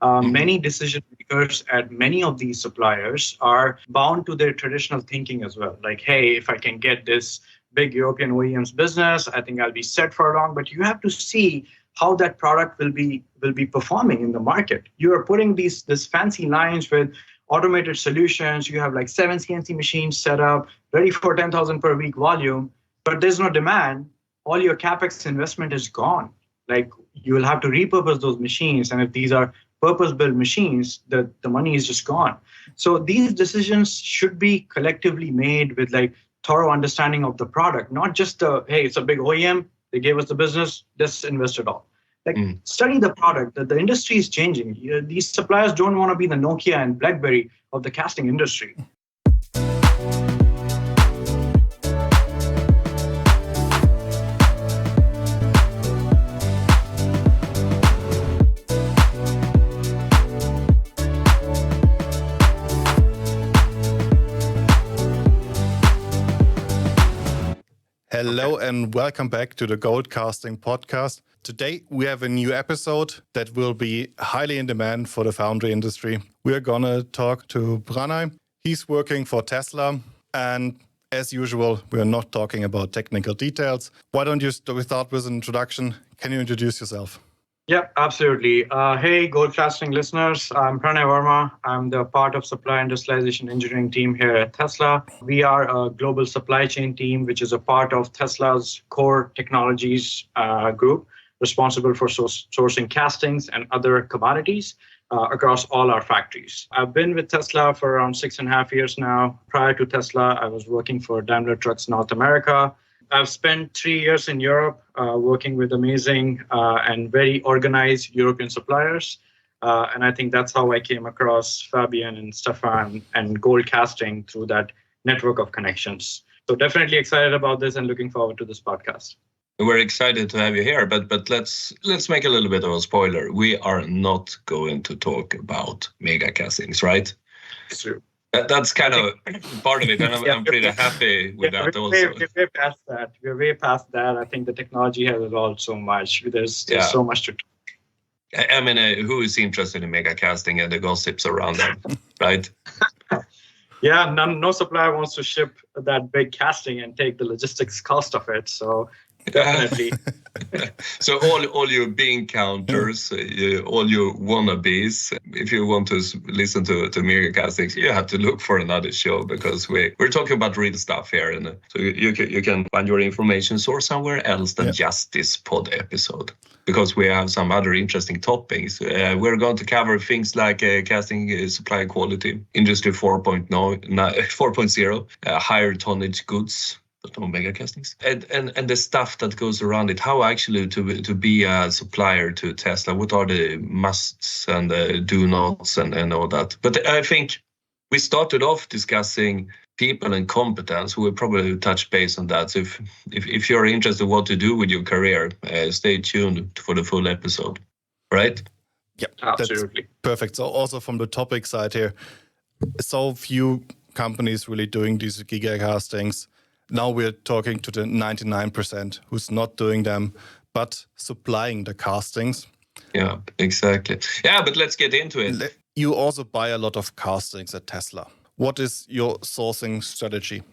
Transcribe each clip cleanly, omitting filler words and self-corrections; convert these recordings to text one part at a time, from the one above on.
Many decision makers at many of these suppliers are bound to their traditional thinking as well. Like, hey, if I can get this big European OEMs business, I think I'll be set for long. But you have to see how that product will be performing in the market. You are putting these fancy lines with automated solutions. You have like 7 CNC machines set up, ready for 10,000 per week volume, but there's no demand. All your capex investment is gone. Like, you will have to repurpose those machines, and if these are purpose-built machines, the money is just gone. So these decisions should be collectively made with like thorough understanding of the product, not just hey, it's a big OEM, they gave us the business, let's invest it all. Like, study the product. The industry is changing. These suppliers don't want to be the Nokia and BlackBerry of the casting industry. Hello and welcome back to the Gold Casting podcast. Today we have a new episode that will be highly in demand for the foundry industry. We're going to talk to Pranay. He's working for Tesla, and as usual, we're not talking about technical details. Why don't you start with an introduction? Can you introduce yourself? Yep, absolutely. Hey, Gold Casting listeners, I'm Pranay Verma. I'm the part of supply industrialization engineering team here at Tesla. We are a global supply chain team, which is a part of Tesla's core technologies group, responsible for sourcing castings and other commodities across all our factories. I've been with Tesla for around 6.5 years now. Prior to Tesla, I was working for Daimler Trucks North America. I've spent 3 years in Europe working with amazing and very organized European suppliers. And I think that's how I came across Fabian and Stefan and Gold Casting through that network of connections. So definitely excited about this and looking forward to this podcast. We're excited to have you here, but let's make a little bit of a spoiler. We are not going to talk about mega castings, right? It's true. That's kind of part of it, and I'm pretty happy with that also. We're past that. We're way past that. I think the technology has evolved so much. There's so much to talk. I mean, who is interested in mega casting and the gossips around that, right? Yeah, no supplier wants to ship that big casting and take the logistics cost of it. So definitely. So all your bean counters, all your wannabes, if you want to listen to mega castings, you have to look for another show, because we're talking about real stuff here, and so you can find your information source somewhere else than just this pod episode, because we have some other interesting topics. We're going to cover things like casting supply quality, industry 4.0, higher tonnage goods, but no mega castings, and the stuff that goes around it. How actually to be a supplier to Tesla? What are the musts and do nots and all that? But I think we started off discussing people and competence. We'll probably touch base on that. So if you're interested in what to do with your career, stay tuned for the full episode. Right? Yep, absolutely. That's perfect. So also from the topic side here, so few companies really doing these gigacastings. Now we're talking to the 99% who's not doing them, but supplying the castings. Yeah, exactly. Yeah, but let's get into it. You also buy a lot of castings at Tesla. What is your sourcing strategy?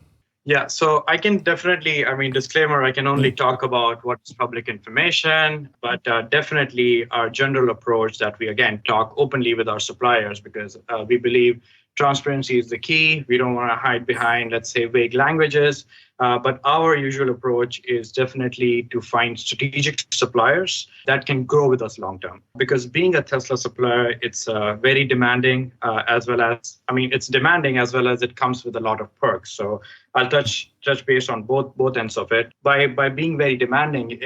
Yeah, so I can definitely, disclaimer, I can only talk about what's public information, but definitely our general approach that we, again, talk openly with our suppliers, because we believe transparency is the key. We don't want to hide behind, let's say, vague languages. But our usual approach is definitely to find strategic suppliers that can grow with us long term. Because being a Tesla supplier, it's very demanding, as well as it comes with a lot of perks. So I'll touch base on both ends of it. By being very demanding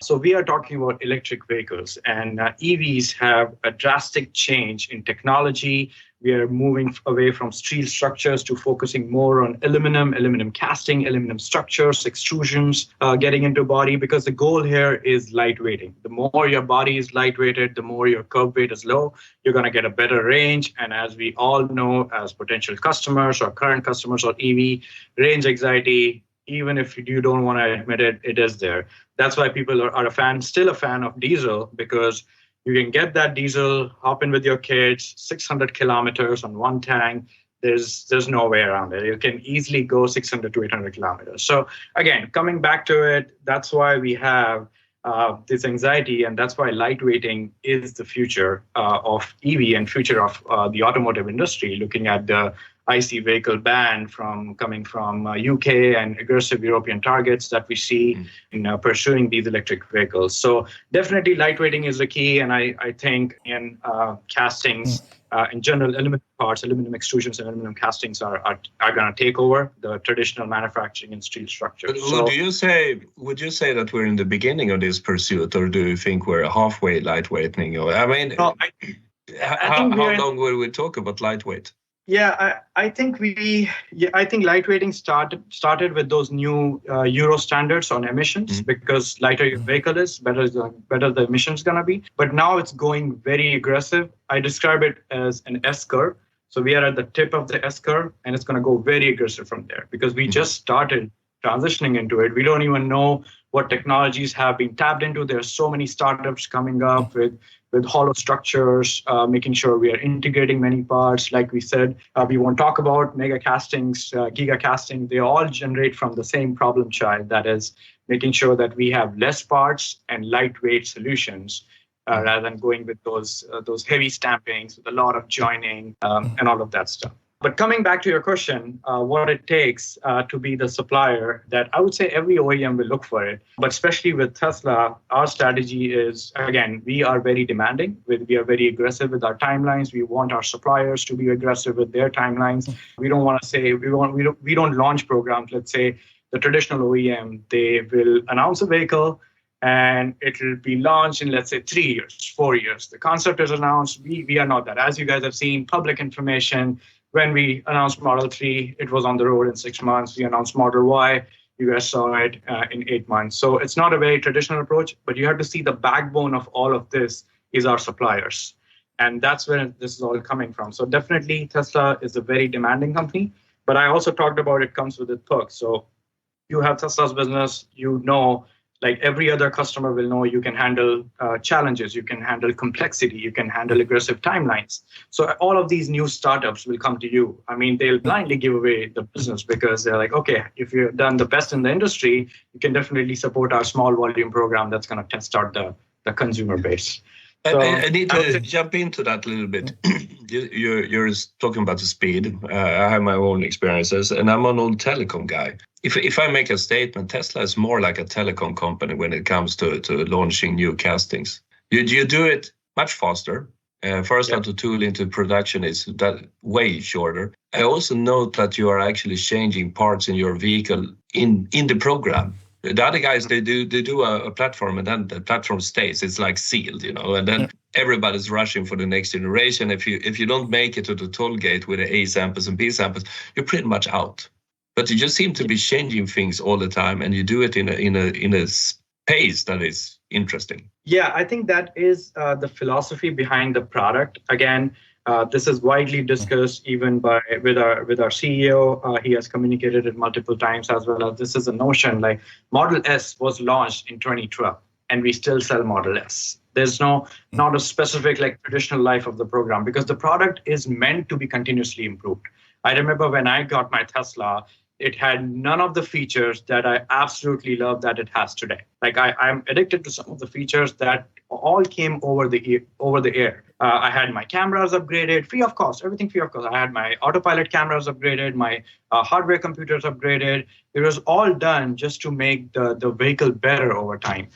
so we are talking about electric vehicles, and EVs have a drastic change in technology. We are moving away from steel structures to focusing more on aluminum casting, aluminum structures, extrusions, getting into body, because the goal here is lightweighting. The more your body is lightweighted, the more your curb weight is low, you're going to get a better range. And as we all know, as potential customers or current customers of EV, range anxiety, even if you don't want to admit it, it is there. That's why people are still a fan of diesel, because You can get that diesel, hop in with your kids, 600 kilometers on one tank. There's no way around it. You can easily go 600 to 800 kilometers. So again, coming back to it, that's why we have this anxiety, and that's why lightweighting is the future of EV and future of the automotive industry. Looking at the IC vehicle ban coming from UK and aggressive European targets that we see in pursuing these electric vehicles. So definitely lightweighting is the key, and I think in castings, in general, aluminum parts, aluminum extrusions and aluminum castings are going to take over the traditional manufacturing and steel structure. So, would you say that we're in the beginning of this pursuit, or do you think we're halfway lightweighting? Or I mean, how long will we talk about lightweight? Yeah, I think lightweighting started with those new Euro standards on emissions, because lighter your vehicle is, better the emissions gonna be. But now it's going very aggressive. I describe it as an S curve. So we are at the tip of the S curve, and it's gonna go very aggressive from there, because we just started transitioning into it. We don't even know what technologies have been tapped into. There's so many startups coming up with hollow structures, making sure we are integrating many parts. Like we said, we won't talk about mega castings, gigacasting. They all generate from the same problem child, that is making sure that we have less parts and lightweight solutions, rather than going with those heavy stampings with a lot of joining and all of that stuff. But coming back to your question, what it takes to be the supplier, that I would say every OEM will look for it. But especially with Tesla, our strategy is, again, we are very demanding. We are very aggressive with our timelines. We want our suppliers to be aggressive with their timelines. We don't want to say, we don't launch programs. Let's say the traditional OEM, they will announce a vehicle and it will be launched in, let's say, 3 years, 4 years. The concept is announced. We are not that. As you guys have seen, public information, when we announced Model 3, it was on the road in 6 months. We announced Model Y, you guys saw it in 8 months. So it's not a very traditional approach, but you have to see the backbone of all of this is our suppliers. And that's where this is all coming from. So definitely Tesla is a very demanding company, but I also talked about it comes with its perks. So you have Tesla's business, you know, like every other customer will know, you can handle challenges, you can handle complexity, you can handle aggressive timelines. So all of these new startups will come to you. I mean, they'll blindly give away the business because they're like, okay, if you've done the best in the industry, you can definitely support our small volume program that's going to test out the consumer base. So, I need to jump into that a little bit. You're talking about the speed. I have my own experiences, and I'm an old telecom guy. If I make a statement, Tesla is more like a telecom company when it comes to launching new castings. You do it much faster. First time to tool into production is that way shorter. I also note that you are actually changing parts in your vehicle in the program. The other guys, they do a platform, and then the platform stays. It's like sealed, you know, and then everybody's rushing for the next generation. If you don't make it to the toll gate with the A samples and B samples, you're pretty much out. But you just seem to be changing things all the time, and you do it in a pace that is interesting. Yeah, I think that is the philosophy behind the product. Again, this is widely discussed even with our CEO. He has communicated it multiple times as well. This is a notion like Model S was launched in 2012, and we still sell Model S. There's not a specific like traditional life of the program, because the product is meant to be continuously improved. I remember when I got my Tesla, it had none of the features that I absolutely love that it has today. Like I'm addicted to some of the features that all came over the air. I had my cameras upgraded, free of cost, everything free of cost. I had my autopilot cameras upgraded, my hardware computers upgraded. It was all done just to make the vehicle better over time.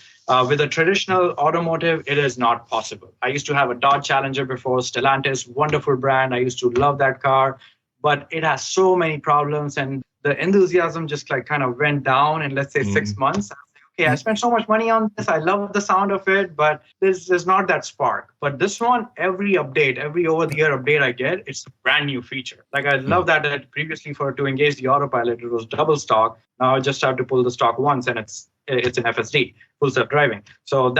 With a traditional automotive, it is not possible. I used to have a Dodge Challenger before, Stellantis, wonderful brand. I used to love that car, but it has so many problems, and the enthusiasm just like kind of went down in, let's say, 6 months. Okay, I spent so much money on this. I love the sound of it, but there's not that spark. But this one, every over-the-air update I get, it's a brand new feature. Like I love that previously to engage the autopilot, it was double stock. Now I just have to pull the stock once, and it's an FSD, full self driving. So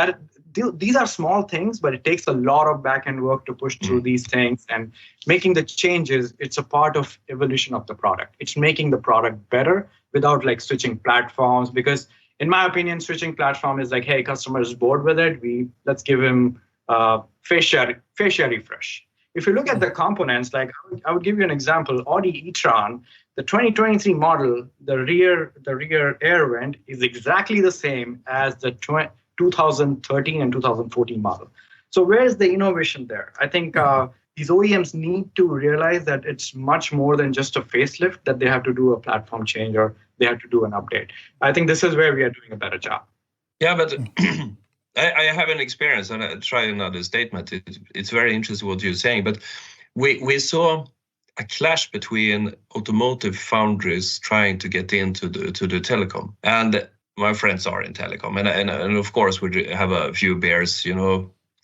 these are small things, but it takes a lot of back-end work to push through these things, and making the changes. It's a part of evolution of the product. It's making the product better without like switching platforms, because in my opinion, switching platform is like, hey, customer is bored with it. Let's give him fascia refresh. If you look at the components, like I would give you an example, Audi e-tron, the 2023 model, the rear air vent is exactly the same as the 2013 and 2014 model. So where's the innovation there? I think these OEMs need to realize that it's much more than just a facelift, that they have to do a platform change or they have to do an update. I think this is where we are doing a better job. Yeah, but I have an experience, and I try another statement. It's very interesting what you're saying, but we saw a clash between automotive foundries trying to get into the telecom, and my friends are in telecom, and of course we have a few beers,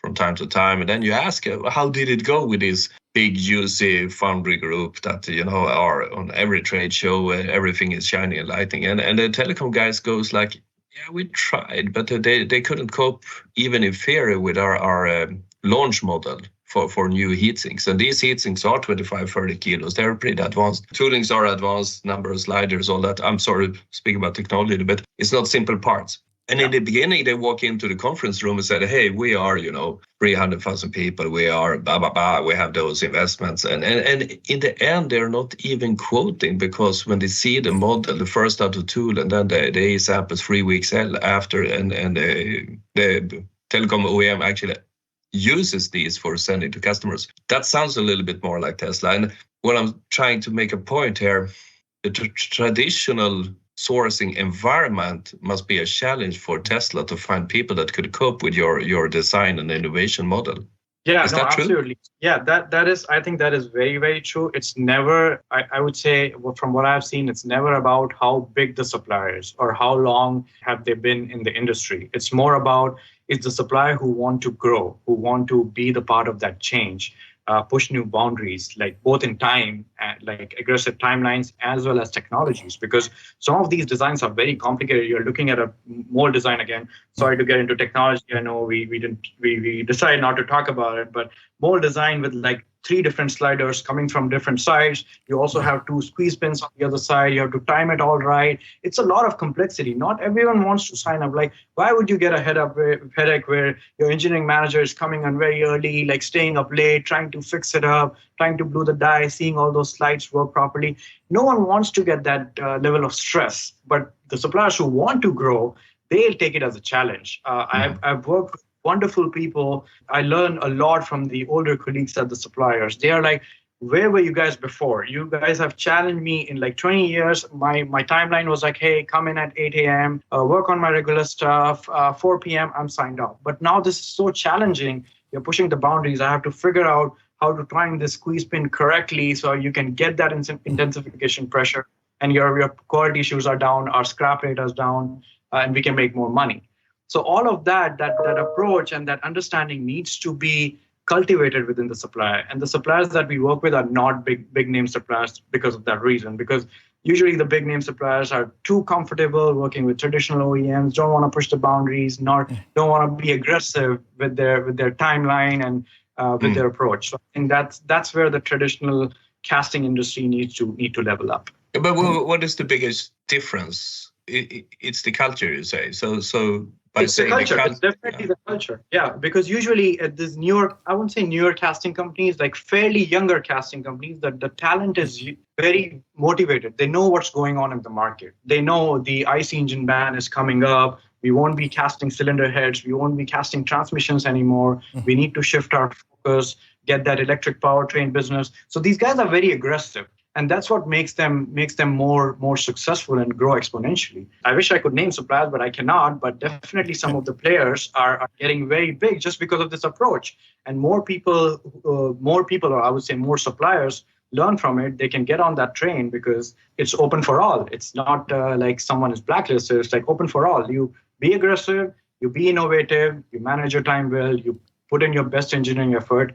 from time to time, and then you ask, how did it go with this big juicy foundry group that are on every trade show, everything is shining and lighting, and the telecom guys goes like, yeah, we tried, but they couldn't cope even in theory with our launch model for new heat sinks. And these heat sinks are 25, 30 kilos. They're pretty advanced. Toolings are advanced, number of sliders, all that. I'm sorry, speaking about technology, but it's not simple parts. And in the beginning, they walk into the conference room and said, hey, we are, 300,000 people. We are blah, blah, blah. We have those investments. And in the end, they're not even quoting, because when they see the model, the first out of tool, and then the ASAP is 3 weeks after, and the telecom OEM actually uses these for sending to customers. That sounds a little bit more like Tesla. And what I'm trying to make a point here, the traditional sourcing environment must be a challenge for Tesla to find people that could cope with your design and innovation model. Yeah, is that absolutely. True? Yeah, that is, I think that is very, very true. It's never, I would say, from what I've seen, it's never about how big the supplier is or how long have they been in the industry. It's more about, is the supplier who want to grow, who want to be the part of that change, push new boundaries, like both in time, like aggressive timelines, as well as technologies, because some of these designs are very complicated. You're looking at a mold design again. Sorry to get into technology. I know we decided not to talk about it, but mold design with like 3 different sliders coming from different sides. You also have 2 squeeze pins on the other side. You have to time it all right. It's a lot of complexity. Not everyone wants to sign up. Like, why would you get a headache where your engineering manager is coming on very early, like staying up late, trying to fix it up, trying to glue the die, seeing all those slides work properly? No one wants to get that level of stress. But the suppliers who want to grow, they'll take it as a challenge. I've worked with wonderful people. I learn a lot from the older colleagues at the suppliers. They are like, where were you guys before? You guys have challenged me in like 20 years. My timeline was like, hey, come in at 8 a.m., work on my regular stuff, 4 p.m., I'm signed off. But now this is so challenging. You're pushing the boundaries. I have to figure out how to time this squeeze pin correctly so you can get that intensification pressure, and your quality issues are down, our scrap rate is down, and we can make more money. So all of that approach and that understanding needs to be cultivated within the supplier. And the suppliers that we work with are not big name suppliers because of that reason. Because usually the big name suppliers are too comfortable working with traditional OEMs, don't want to push the boundaries, don't want to be aggressive with their timeline and with their approach. So I think that's where the traditional casting industry needs to level up. But what is the biggest difference? It's the culture, you say. So by it's the culture. It's definitely the culture. Yeah, because usually at this I wouldn't say newer casting companies, like fairly younger casting companies, that the talent is very motivated. They know what's going on in the market. They know the IC engine ban is coming up. We won't be casting cylinder heads. We won't be casting transmissions anymore. We need to shift our focus, get that electric powertrain business. So these guys are very aggressive. And that's what makes them more successful and grow exponentially. I wish I could name suppliers, but I cannot. But definitely some of the players are getting very big just because of this approach. And more people, or I would say more suppliers, learn from it. They can get on that train because it's open for all. It's not like someone is blacklisted. It's like open for all. You be aggressive, you be innovative, you manage your time well, you put in your best engineering effort.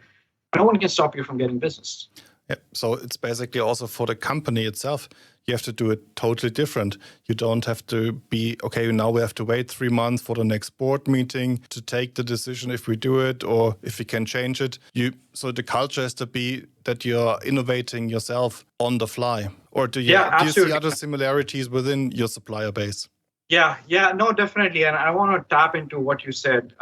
No one can stop you from getting business. Yeah, so it's basically also for the company itself. You have to do it totally different. You don't have to be, okay, now we have to wait 3 months for the next board meeting to take the decision if we do it or if we can change it. So the culture has to be that you're innovating yourself on the fly. Or do you see other similarities within your supplier base? No, definitely. And I want to tap into what you said,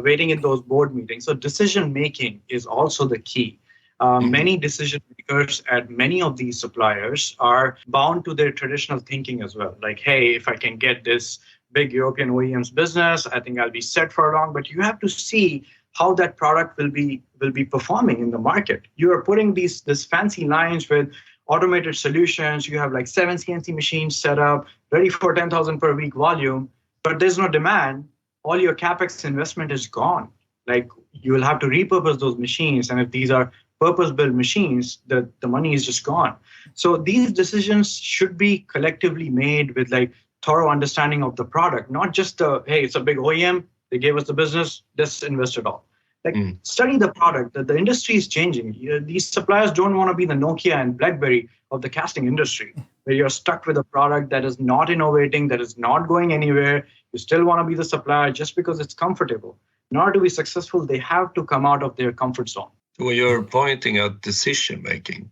waiting in those board meetings. So decision making is also the key. Many decision makers at many of these suppliers are bound to their traditional thinking as well. Like, hey, if I can get this big European OEM's business, I think I'll be set for long. But you have to see how that product will be performing in the market. You are putting this fancy lines with automated solutions. You have like 7 CNC machines set up, ready for 10,000 per week volume, but there's no demand. All your capex investment is gone. Like you will have to repurpose those machines, and if these are purpose-built machines, the money is just gone. So these decisions should be collectively made with like thorough understanding of the product, not just the hey, it's a big OEM, they gave us the business, just invest it all. Like study the product. The industry is changing. These suppliers don't want to be the Nokia and BlackBerry of the casting industry, where you're stuck with a product that is not innovating, that is not going anywhere. You still want to be the supplier just because it's comfortable. In order to be successful, they have to come out of their comfort zone. Well, you're pointing at decision making.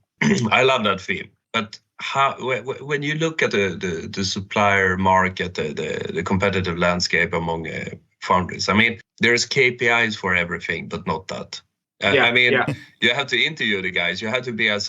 I love that theme. But how, when you look at the supplier market, the competitive landscape among foundries, I mean, there's KPIs for everything, but not that. You have to interview the guys. You have to be have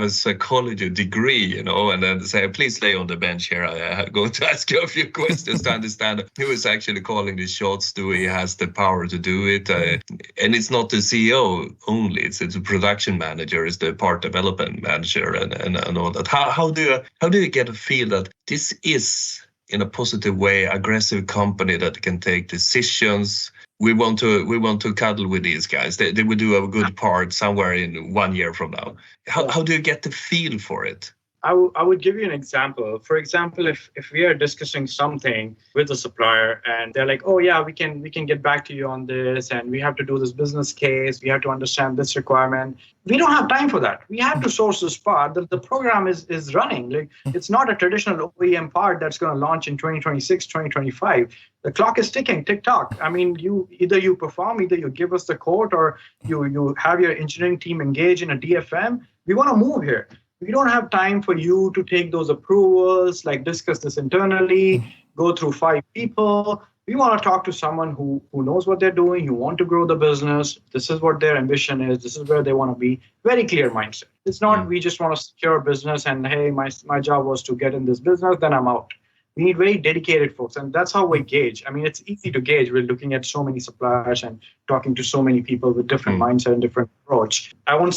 a psychology degree, and then say, please lay on the bench here. I'm going to ask you a few questions to understand who is actually calling the shots. Do he has the power to do it? And it's not the CEO only. It's the production manager, it's the part development manager, and all that. How do you get a feel that this is, in a positive way, aggressive company that can take decisions? We want to cuddle with these guys. They will do a good part somewhere in 1 year from now. How do you get the feel for it? I would give you an example. For example, if we are discussing something with a supplier and they're like, oh yeah, we can get back to you on this, and we have to do this business case, we have to understand this requirement. We don't have time for that. We have to source this part. The program is running. Like it's not a traditional OEM part that's going to launch in 2026, 2025. The clock is ticking, tick-tock. I mean, you perform, either you give us the quote, or you have your engineering team engage in a DFM. We want to move here. We don't have time for you to take those approvals, like discuss this internally, go through 5 people. We want to talk to someone who knows what they're doing, who want to grow the business. This is what their ambition is. This is where they want to be. Very clear mindset. It's not we just want to secure business and, hey, my job was to get in this business, then I'm out. We need very dedicated folks, and that's how we gauge. I mean, it's easy to gauge. We're looking at so many suppliers and talking to so many people with different mindset and different approach. I won't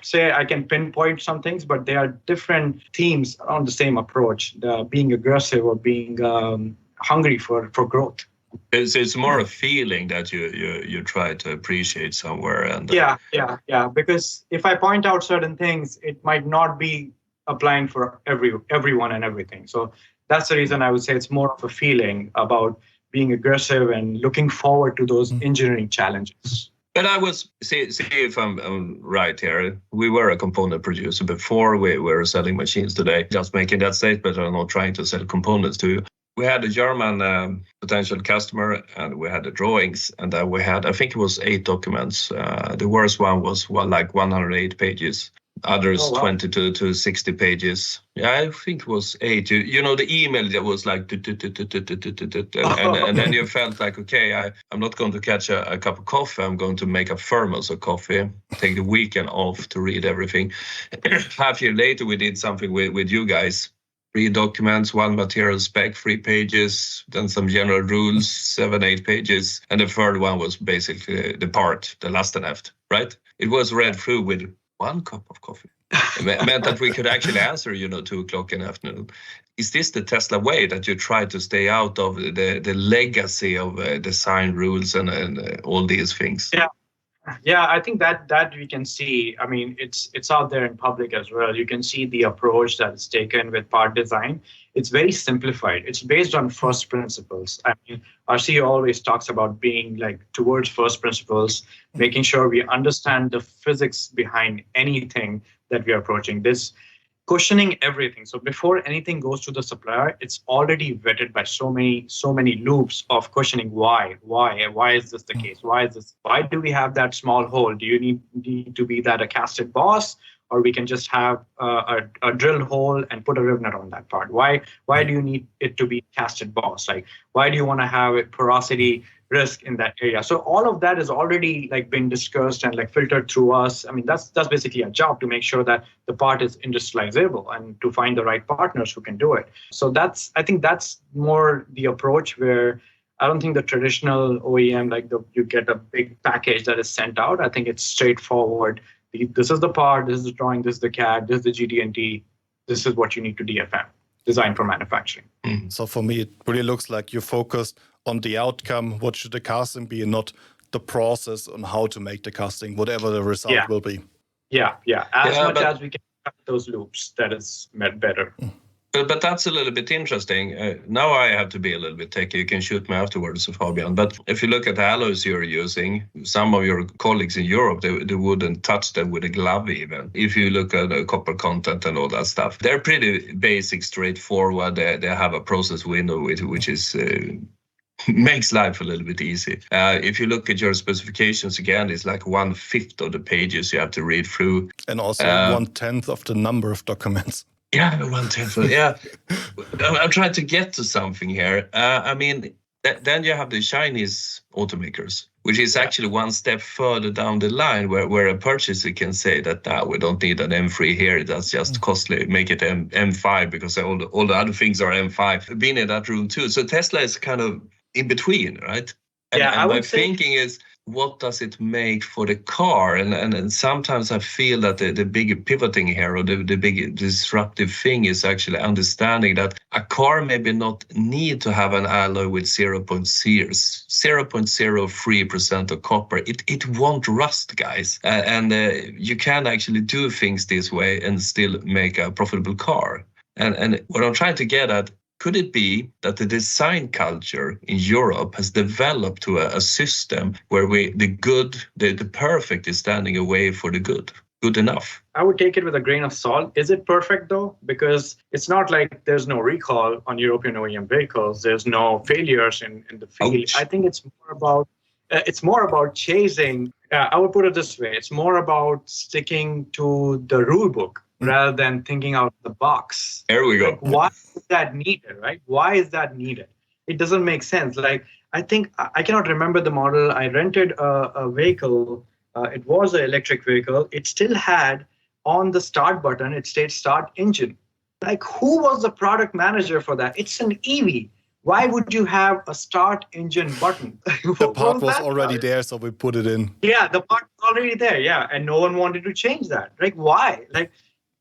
say I can pinpoint some things, but there are different themes around the same approach, being aggressive or being hungry for growth. It's more a feeling that you try to appreciate somewhere. And yeah. Because if I point out certain things, it might not be applying for everyone and everything. So that's the reason I would say it's more of a feeling about being aggressive and looking forward to those engineering challenges. But I was, see if I'm right here. We were a component producer before. We were selling machines today. Just making that statement, I'm not trying to sell components to you. We had a German potential customer, and we had the drawings, and then we had, I think it was 8 documents. The worst one was like 108 pages. Others 20 to 60 pages. Yeah, I think it was 8. You know, the email that was like, and then you felt like, okay, I'm not going to catch a cup of coffee. I'm going to make a thermos of coffee, take the weekend off to read everything. Half year later, we did something with you guys. 3 documents, 1 material spec, 3 pages, then some general rules, 7-8 pages. And the third one was basically the part, the Lastenheft, right? It was read through with 1 cup of coffee. It meant that we could actually answer, 2:00 in the afternoon. Is this the Tesla way, that you try to stay out of the legacy of design rules and all these things? Yeah, I think that we can see. I mean, it's out there in public as well. You can see the approach that is taken with part design. It's very simplified. It's based on first principles. I mean, our CEO always talks about being like towards first principles, making sure we understand the physics behind anything that we are approaching. This questioning everything. So before anything goes to the supplier, it's already vetted by so many loops of questioning why is this the case? Why do we have that small hole? Do you need to be that a casted boss, or we can just have a drill hole and put a rivet on that part. Why do you need it to be casted boss? Like, why do you want to have a porosity risk in that area? So all of that is already like been discussed and like filtered through us. I mean, that's basically our job, to make sure that the part is industrializable and to find the right partners who can do it. So I think that's more the approach, where I don't think the traditional OEM, like you get a big package that is sent out. I think it's straightforward. This is the part, this is the drawing, this is the CAD, this is the GD&T, this is what you need to DFM, design for manufacturing. So for me, it really looks like you focused on the outcome. What should the casting be, and not the process on how to make the casting, whatever the result will be. Yeah. As much as we can cut those loops, that is better. But that's a little bit interesting. Now I have to be a little bit techy. You can shoot me afterwards, Fabian. But if you look at the alloys you're using, some of your colleagues in Europe, they wouldn't touch them with a glove even. If you look at the copper content and all that stuff, they're pretty basic, straightforward. They have a process window which is makes life a little bit easy. If you look at your specifications, again, it's like 1/5 of the pages you have to read through. And also 1/10 of the number of documents. Yeah, 1/10. Yeah, I'm trying to get to something here. I mean, then you have the Chinese automakers, which is actually one step further down the line, where a purchaser can say that we don't need an M3 here. That's just costly. Make it M5 because all the other things are M5. Been in that room too. So Tesla is kind of in between, right? And my thinking is, what does it make for the car? And sometimes I feel that the big pivoting here, or the big disruptive thing, is actually understanding that a car maybe not need to have an alloy with 0.03% of copper. It won't rust, guys. And you can actually do things this way and still make a profitable car. And what I'm trying to get at, could it be that the design culture in Europe has developed to a system where the perfect is standing away for the good enough? I would take it with a grain of salt. Is it perfect though? Because it's not like there's no recall on European OEM vehicles. There's no failures in the field. Ouch. I think it's more about chasing. I would put it this way: it's more about sticking to the rule book rather than thinking out of the box. There we go. Like, why is that needed, right? Why is that needed? It doesn't make sense. Like, I think I cannot remember the model. I rented a vehicle. It was an electric vehicle. It still had on the start button, it stayed start engine. Like, who was the product manager for that? It's an EV. Why would you have a start engine button? The part was already there, so we put it in. Yeah, the part was already there. Yeah, and no one wanted to change that. Like, why? Like,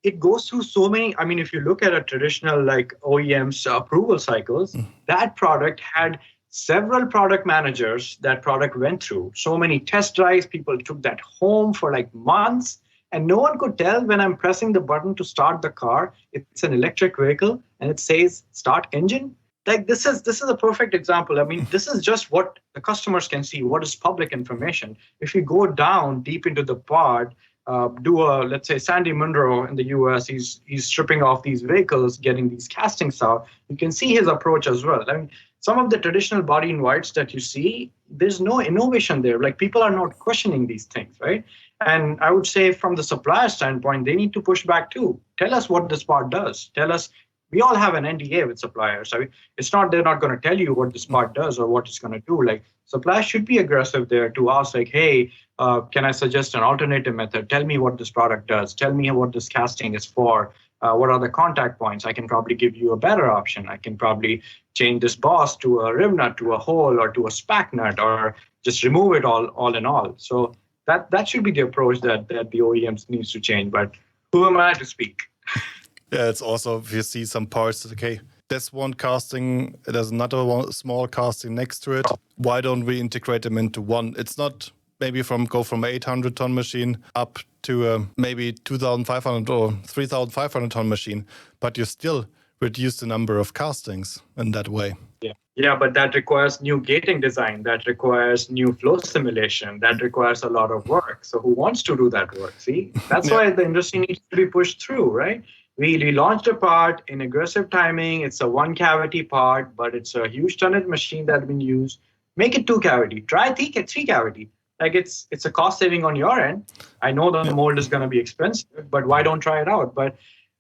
it goes through so many. I mean, if you look at a traditional like OEM's approval cycles, that product had several product managers that product went through. So many test drives, people took that home for like months, and no one could tell when I'm pressing the button to start the car, it's an electric vehicle and it says start engine. Like, this is a perfect example. I mean, this is just what the customers can see, what is public information. If you go down deep into the part, let's say Sandy Munro in the US, he's stripping off these vehicles, getting these castings out. You can see his approach as well. I mean, some of the traditional body in whites that you see, there's no innovation there. Like, people are not questioning these things, right? And I would say from the supplier standpoint, they need to push back too. Tell us what this part does. Tell us. We all have an NDA with suppliers. I mean, it's not they're not going to tell you what this part does or what it's going to do. Like, suppliers should be aggressive there to ask, like, hey, can I suggest an alternative method? Tell me what this product does. Tell me what this casting is for. What are the contact points? I can probably give you a better option. I can probably change this boss to a riv nut, to a hole, or to a spac nut, or just remove it all in all. So that should be the approach that the OEMs needs to change. But who am I to speak? Yeah, it's also, if you see some parts, okay, there's one casting, there's another one, small casting next to it. Why don't we integrate them into one? It's not maybe go from 800-ton machine up to maybe 2,500 or 3,500-ton machine, but you still reduce the number of castings in that way. Yeah, but that requires new gating design. That requires new flow simulation. That requires a lot of work. So who wants to do that work? See, that's why the industry needs to be pushed through, right? We launched a part in aggressive timing. It's a one cavity part, but it's a huge tonnage machine that's been used. Make it 2 cavity. Try 3 cavity. Like it's a cost saving on your end. I know the mold is going to be expensive, but why don't try it out? But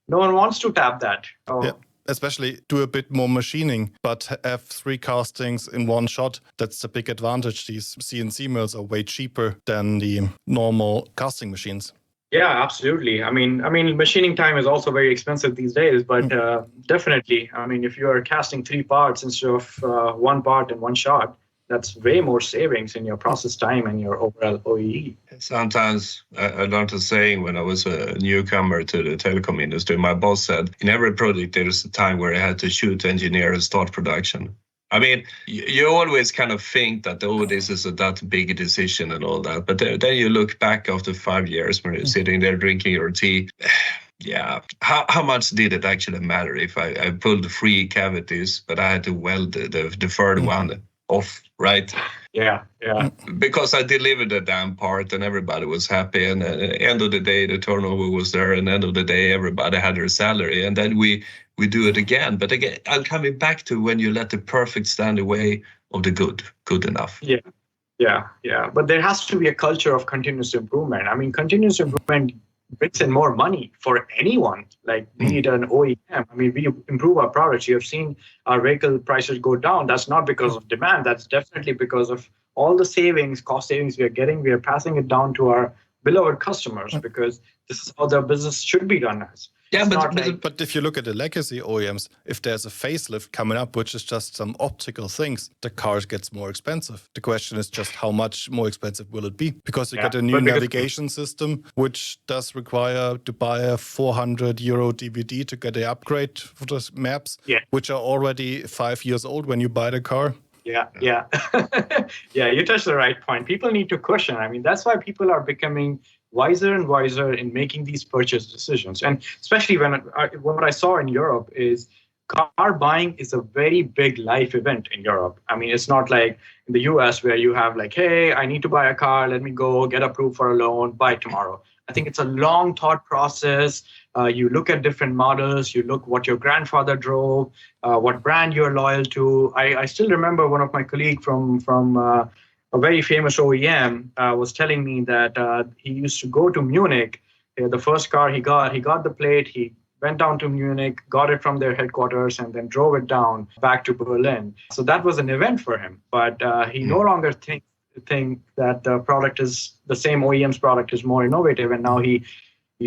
no one wants to tap that. Yeah. Especially do a bit more machining, but have 3 castings in one shot. That's the big advantage. These CNC mills are way cheaper than the normal casting machines. Yeah, absolutely. I mean, machining time is also very expensive these days, but definitely, I mean, if you are casting 3 parts instead of 1 part in one shot, that's way more savings in your process time and your overall OEE. Sometimes I learned a saying when I was a newcomer to the telecom industry. My boss said, in every project, there's a time where I had to shoot, engineer, and start production. I mean, you always kind of think that, oh, this is that big decision and all that. But then you look back after 5 years when you're sitting there drinking your tea. Yeah, how much did it actually matter if I pulled 3 cavities, but I had to weld the third one off, right? Yeah. Because I delivered the damn part and everybody was happy. And at the end of the day, the turnover was there. And at the end of the day, everybody had their salary. And then we do it again. But again, I'm coming back to when you let the perfect stand in the way of the good enough. Yeah. But there has to be a culture of continuous improvement. I mean, continuous improvement brings in more money for anyone, like be it an OEM. I mean, we improve our products. You have seen our vehicle prices go down. That's not because of demand. That's definitely because of all the savings, cost savings we are getting. We are passing it down to our beloved customers because this is how their business should be done as. Yeah, but if you look at the legacy OEMs, if there's a facelift coming up, which is just some optical things, the car gets more expensive. The question is just how much more expensive will it be? Because you get a new navigation system, which does require to buy a €400 DVD to get the upgrade for the maps, which are already 5 years old when you buy the car. Yeah. Yeah, you touched the right point. People need to cushion. I mean, that's why people are becoming wiser and wiser in making these purchase decisions. And especially what I saw in Europe is car buying is a very big life event in Europe. I mean, it's not like in the US where you have like, hey, I need to buy a car. Let me go get approved for a loan, buy tomorrow. I think it's a long thought process. You look at different models, you look what your grandfather drove, what brand you're loyal to. I still remember one of my colleagues from a very famous OEM was telling me that he used to go to Munich. The first car he got the plate. He went down to Munich, got it from their headquarters, and then drove it down back to Berlin. So that was an event for him. But he no longer think that the same OEM's product is more innovative, and now he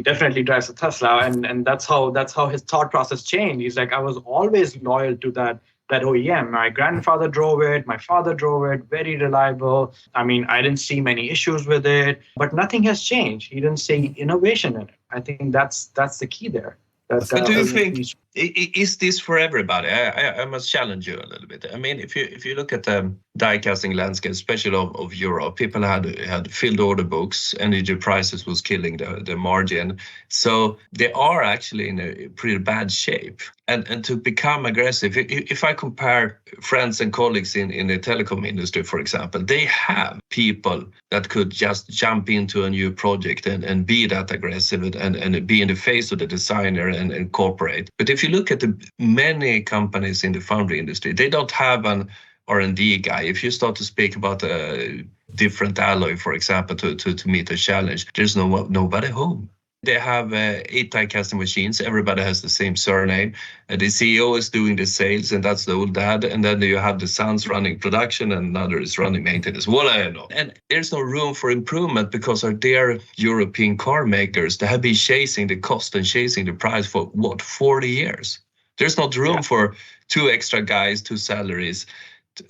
definitely drives a Tesla, and that's how his thought process changed. He's like, I was always loyal to that OEM. My grandfather drove it, my father drove it, very reliable. I mean, I didn't see many issues with it, but nothing has changed. He didn't see innovation in it. I think that's the key there. But do you think, is this for everybody? I must challenge you a little bit. I mean, if you look at the die casting landscape, especially of Europe, people had filled order books, energy prices was killing the margin. So they are actually in a pretty bad shape. And to become aggressive, if I compare friends and colleagues in the telecom industry, for example, they have people that could just jump into a new project and be that aggressive and be in the face of the designer and cooperate. But if you look at the many companies in the foundry industry, they don't have an R&D guy. If you start to speak about a different alloy, for example, to meet a challenge, there's nobody home. They have 8 die casting machines. Everybody has the same surname. The CEO is doing the sales, and that's the old dad. And then you have the sons running production, and another is running maintenance. What I know. And there's no room for improvement because our dear European car makers, they have been chasing the cost and chasing the price for 40 years. There's not room for 2 extra guys, 2 salaries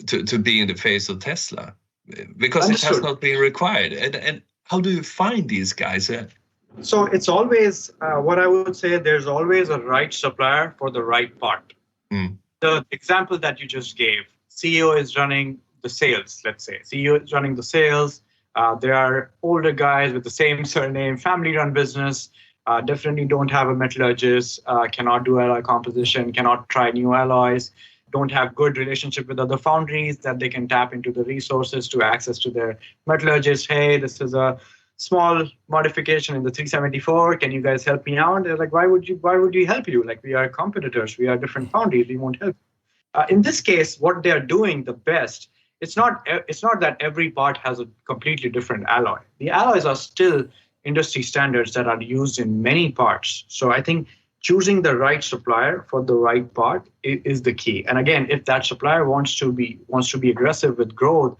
to be in the face of Tesla because it has not been required. And how do you find these guys? So it's always, what I would say, there's always a right supplier for the right part. The example that you just gave, CEO is running the sales, let's say. CEO is running the sales. There are older guys with the same surname, family-run business, definitely don't have a metallurgist, cannot do alloy composition, cannot try new alloys, don't have good relationship with other foundries that they can tap into the resources to access to their metallurgist. Hey, this is a small modification in the 374. Can you guys help me out? They're like, why would we help you? Like, we are competitors. We are different foundries. We won't help. In this case, what they're doing the best it's not that every part has a completely different alloy. The alloys are still industry standards that are used in many parts. So I think choosing the right supplier for the right part is the key. And again, if that supplier wants to be aggressive with growth,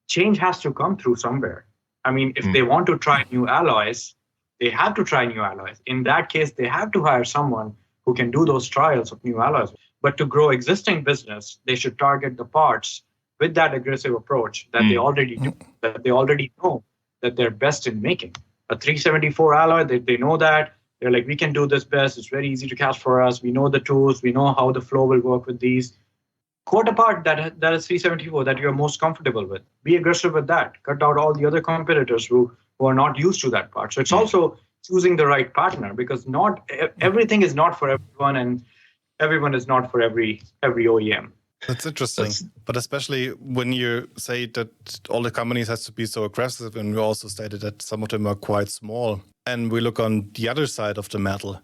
change has to come through somewhere. I mean, if they want to try new alloys, they have to try new alloys. In that case, they have to hire someone who can do those trials of new alloys. But to grow existing business, they should target the parts with that aggressive approach that they already do, that they already know that they're best in making. A 374 alloy, they know that. They're like, we can do this best. It's very easy to cast for us. We know the tools. We know how the flow will work with these. Quote a part that is 374 that you're most comfortable with. Be aggressive with that. Cut out all the other competitors who are not used to that part. So it's also choosing the right partner, because not everything is not for everyone, and everyone is not for every OEM. That's interesting. But especially when you say that all the companies has to be so aggressive, and we also stated that some of them are quite small. And we look on the other side of the medal.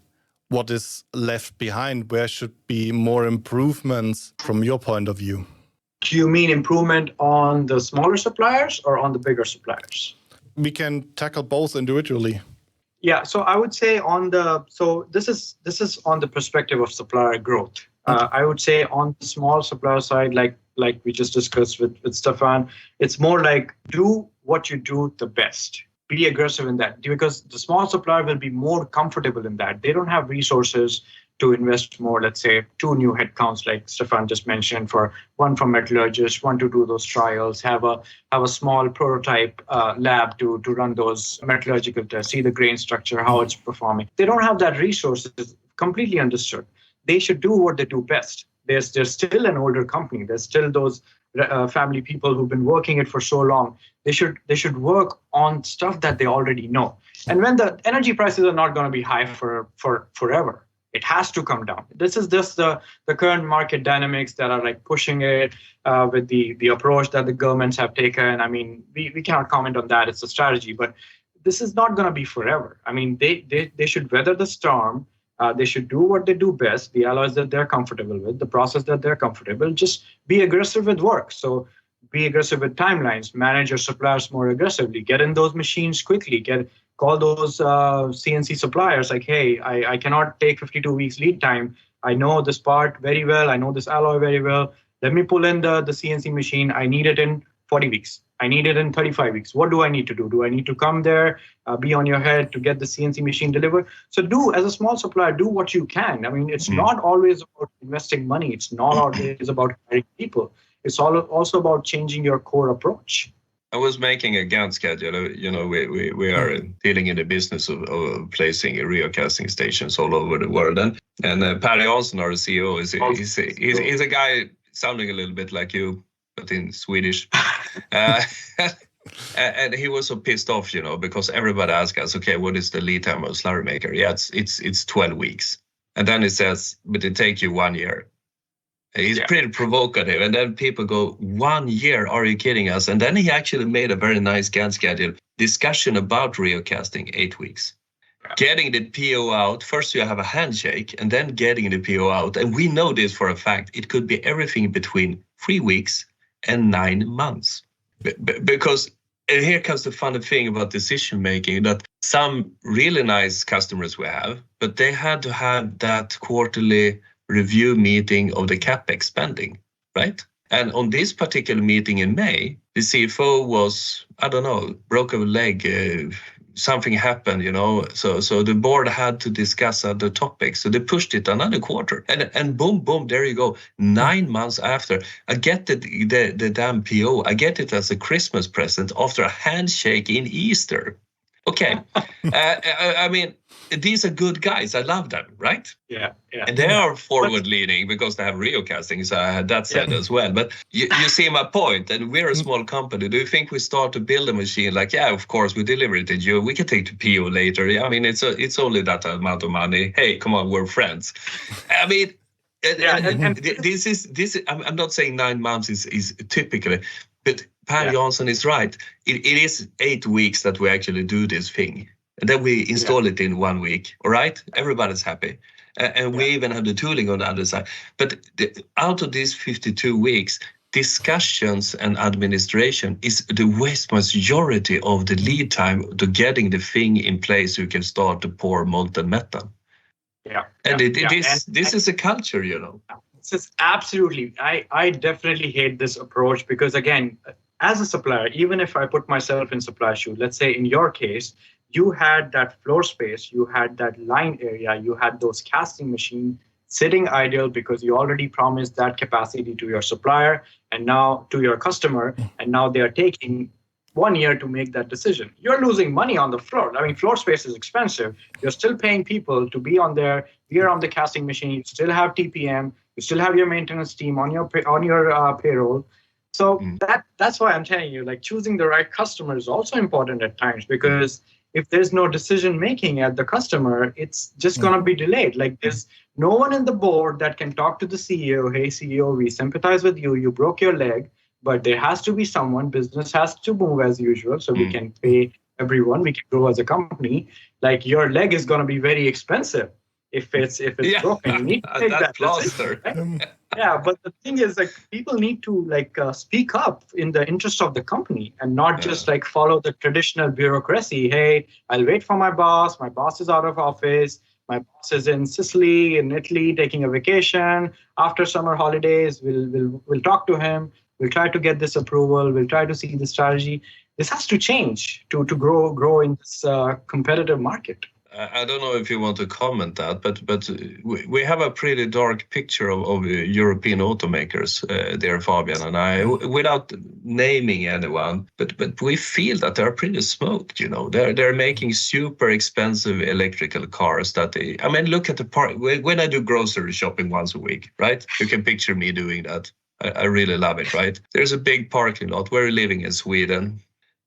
What is left behind? Where should be more improvements from your point of view? Do you mean improvement on the smaller suppliers or on the bigger suppliers? We can tackle both individually. Yeah, so I would say this is on the perspective of supplier growth. I would say on the small supplier side, like we just discussed with Stefan, it's more like do what you do the best. Be aggressive in that, because the small supplier will be more comfortable in that. They don't have resources to invest more, let's say 2 new headcounts, like Stefan just mentioned, for one for metallurgists, one to do those trials, have a small prototype lab to run those metallurgical tests, see the grain structure, how it's performing. They don't have that resources. Completely understood. They should do what they do best. There's still an older company. There's still those family people who've been working it for so long. They should work on stuff that they already know. And when the energy prices are not going to be high for forever, it has to come down. This is just the current market dynamics that are like pushing it with the approach that the governments have taken. I mean, we cannot comment on that. It's a strategy, but this is not going to be forever. I mean, they should weather the storm. They should do what they do best, the alloys that they're comfortable with, the process that they're comfortable. Just be aggressive with work. So be aggressive with timelines, manage your suppliers more aggressively, get in those machines quickly, call those CNC suppliers like, hey, I cannot take 52 weeks lead time. I know this part very well. I know this alloy very well. Let me pull in the CNC machine. I need it in 40 weeks. I need it in 35 weeks. What do I need to do? Do I need to come there, be on your head to get the CNC machine delivered? So as a small supplier, do what you can. I mean, it's not always about investing money. It's not always about hiring people. It's also about changing your core approach. I was making a Gantt schedule. You know, we are dealing in the business of placing Gigacasting stations all over the world. And Pranay Jansson, our CEO, he's a guy sounding a little bit like you, but in Swedish. And he was so pissed off, you know, because everybody asks us, okay, what is the lead time of a slurry maker? Yeah, it's 12 weeks. And then he says, but it takes you 1 year. He's pretty provocative. And then people go, 1 year, are you kidding us? And then he actually made a very nice Gantt schedule discussion about Gigacasting, 8 weeks. Yeah. Getting the PO out, first you have a handshake and then getting the PO out. And we know this for a fact. It could be everything between 3 weeks and 9 months. Because and here comes the funny thing about decision making, that some really nice customers we have, but they had to have that quarterly review meeting of the capex spending, right? And on this particular meeting in May, the CFO was, I don't know, broke a leg, something happened, you know, so the board had to discuss other topics. So they pushed it another quarter, and boom, there you go. 9 months after, I get the damn PO. I get it as a Christmas present after a handshake in Easter. Okay, I mean, these are good guys. I love them, right? Yeah. And they are forward-leaning because they have Gigacasting, so I had that said as well. But you see my point, and we're a small company. Do you think we start to build a machine like, yeah, of course, we deliver it to you. We can take the PO later. I mean, it's only that amount of money. Hey, come on, we're friends. I mean, this is. I'm not saying 9 months is typically, but Pranay Jansson is right. It is 8 weeks that we actually do this thing. And then we install it in 1 week, all right? Everybody's happy. And we even have the tooling on the other side. But out of these 52 weeks, discussions and administration is the vast majority of the lead time to getting the thing in place so you can start to pour molten metal. Yeah. And this And is a culture, this is absolutely, I definitely hate this approach because, again, as a supplier, even if I put myself in supplier shoe, let's say in your case, you had that floor space, you had that line area, you had those casting machine sitting idle because you already promised that capacity to your supplier and now to your customer, and now they are taking 1 year to make that decision. You're losing money on the floor. I mean, floor space is expensive. You're still paying people to be on there, be around the casting machine. You still have TPM. You still have your maintenance team on your payroll. So that's why I'm telling you, like, choosing the right customer is also important at times, because if there's no decision making at the customer, it's just going to be delayed. Like, there's no one in the board that can talk to the CEO. Hey, CEO, we sympathize with you. You broke your leg, but there has to be someone. Business has to move as usual, so we can pay everyone. We can grow as a company. Like, your leg is going to be very expensive if it's broken. You need to take that plaster. Decision, right? Yeah, but the thing is, like, people need to speak up in the interest of the company and not just like follow the traditional bureaucracy. Hey, I'll wait for my boss. My boss is out of office. My boss is in Sicily, in Italy, taking a vacation. After summer holidays, we'll talk to him. We'll try to get this approval. We'll try to see the strategy. This has to change to grow in this competitive market. I don't know if you want to comment that, but we have a pretty dark picture of European automakers there, Fabian and I, without naming anyone. But we feel that they're pretty smoked. They're making super expensive electrical cars. Look at the part when I do grocery shopping once a week, right? You can picture me doing that. I really love it, right? There's a big parking lot. We're living in Sweden.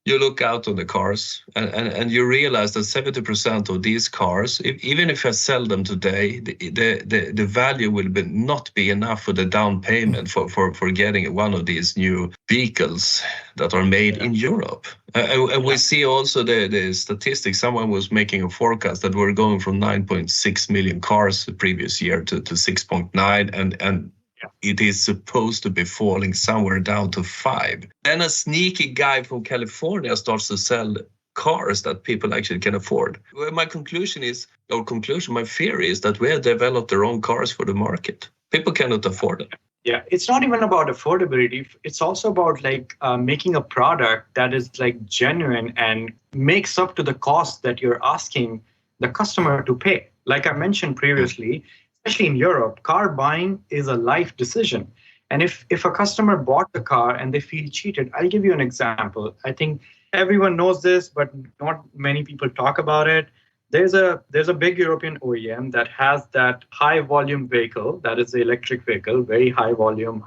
You look out on the cars and you realize that 70% of these cars, even if I sell them today, the value will not be enough for the down payment for getting one of these new vehicles that are made in Europe. And we see also the statistics. Someone was making a forecast that we're going from 9.6 million cars the previous year to 6.9 and it is supposed to be falling somewhere down to 5. Then a sneaky guy from California starts to sell cars that people actually can afford. My fear is that we have developed the wrong cars for the market. People cannot afford it. Yeah, it's not even about affordability. It's also about making a product that is genuine and makes up to the cost that you're asking the customer to pay. Like I mentioned previously, especially in Europe, car buying is a life decision. And if a customer bought the car and they feel cheated, I'll give you an example. I think everyone knows this, but not many people talk about it. There's a big European OEM that has that high volume vehicle, that is the electric vehicle, very high volume,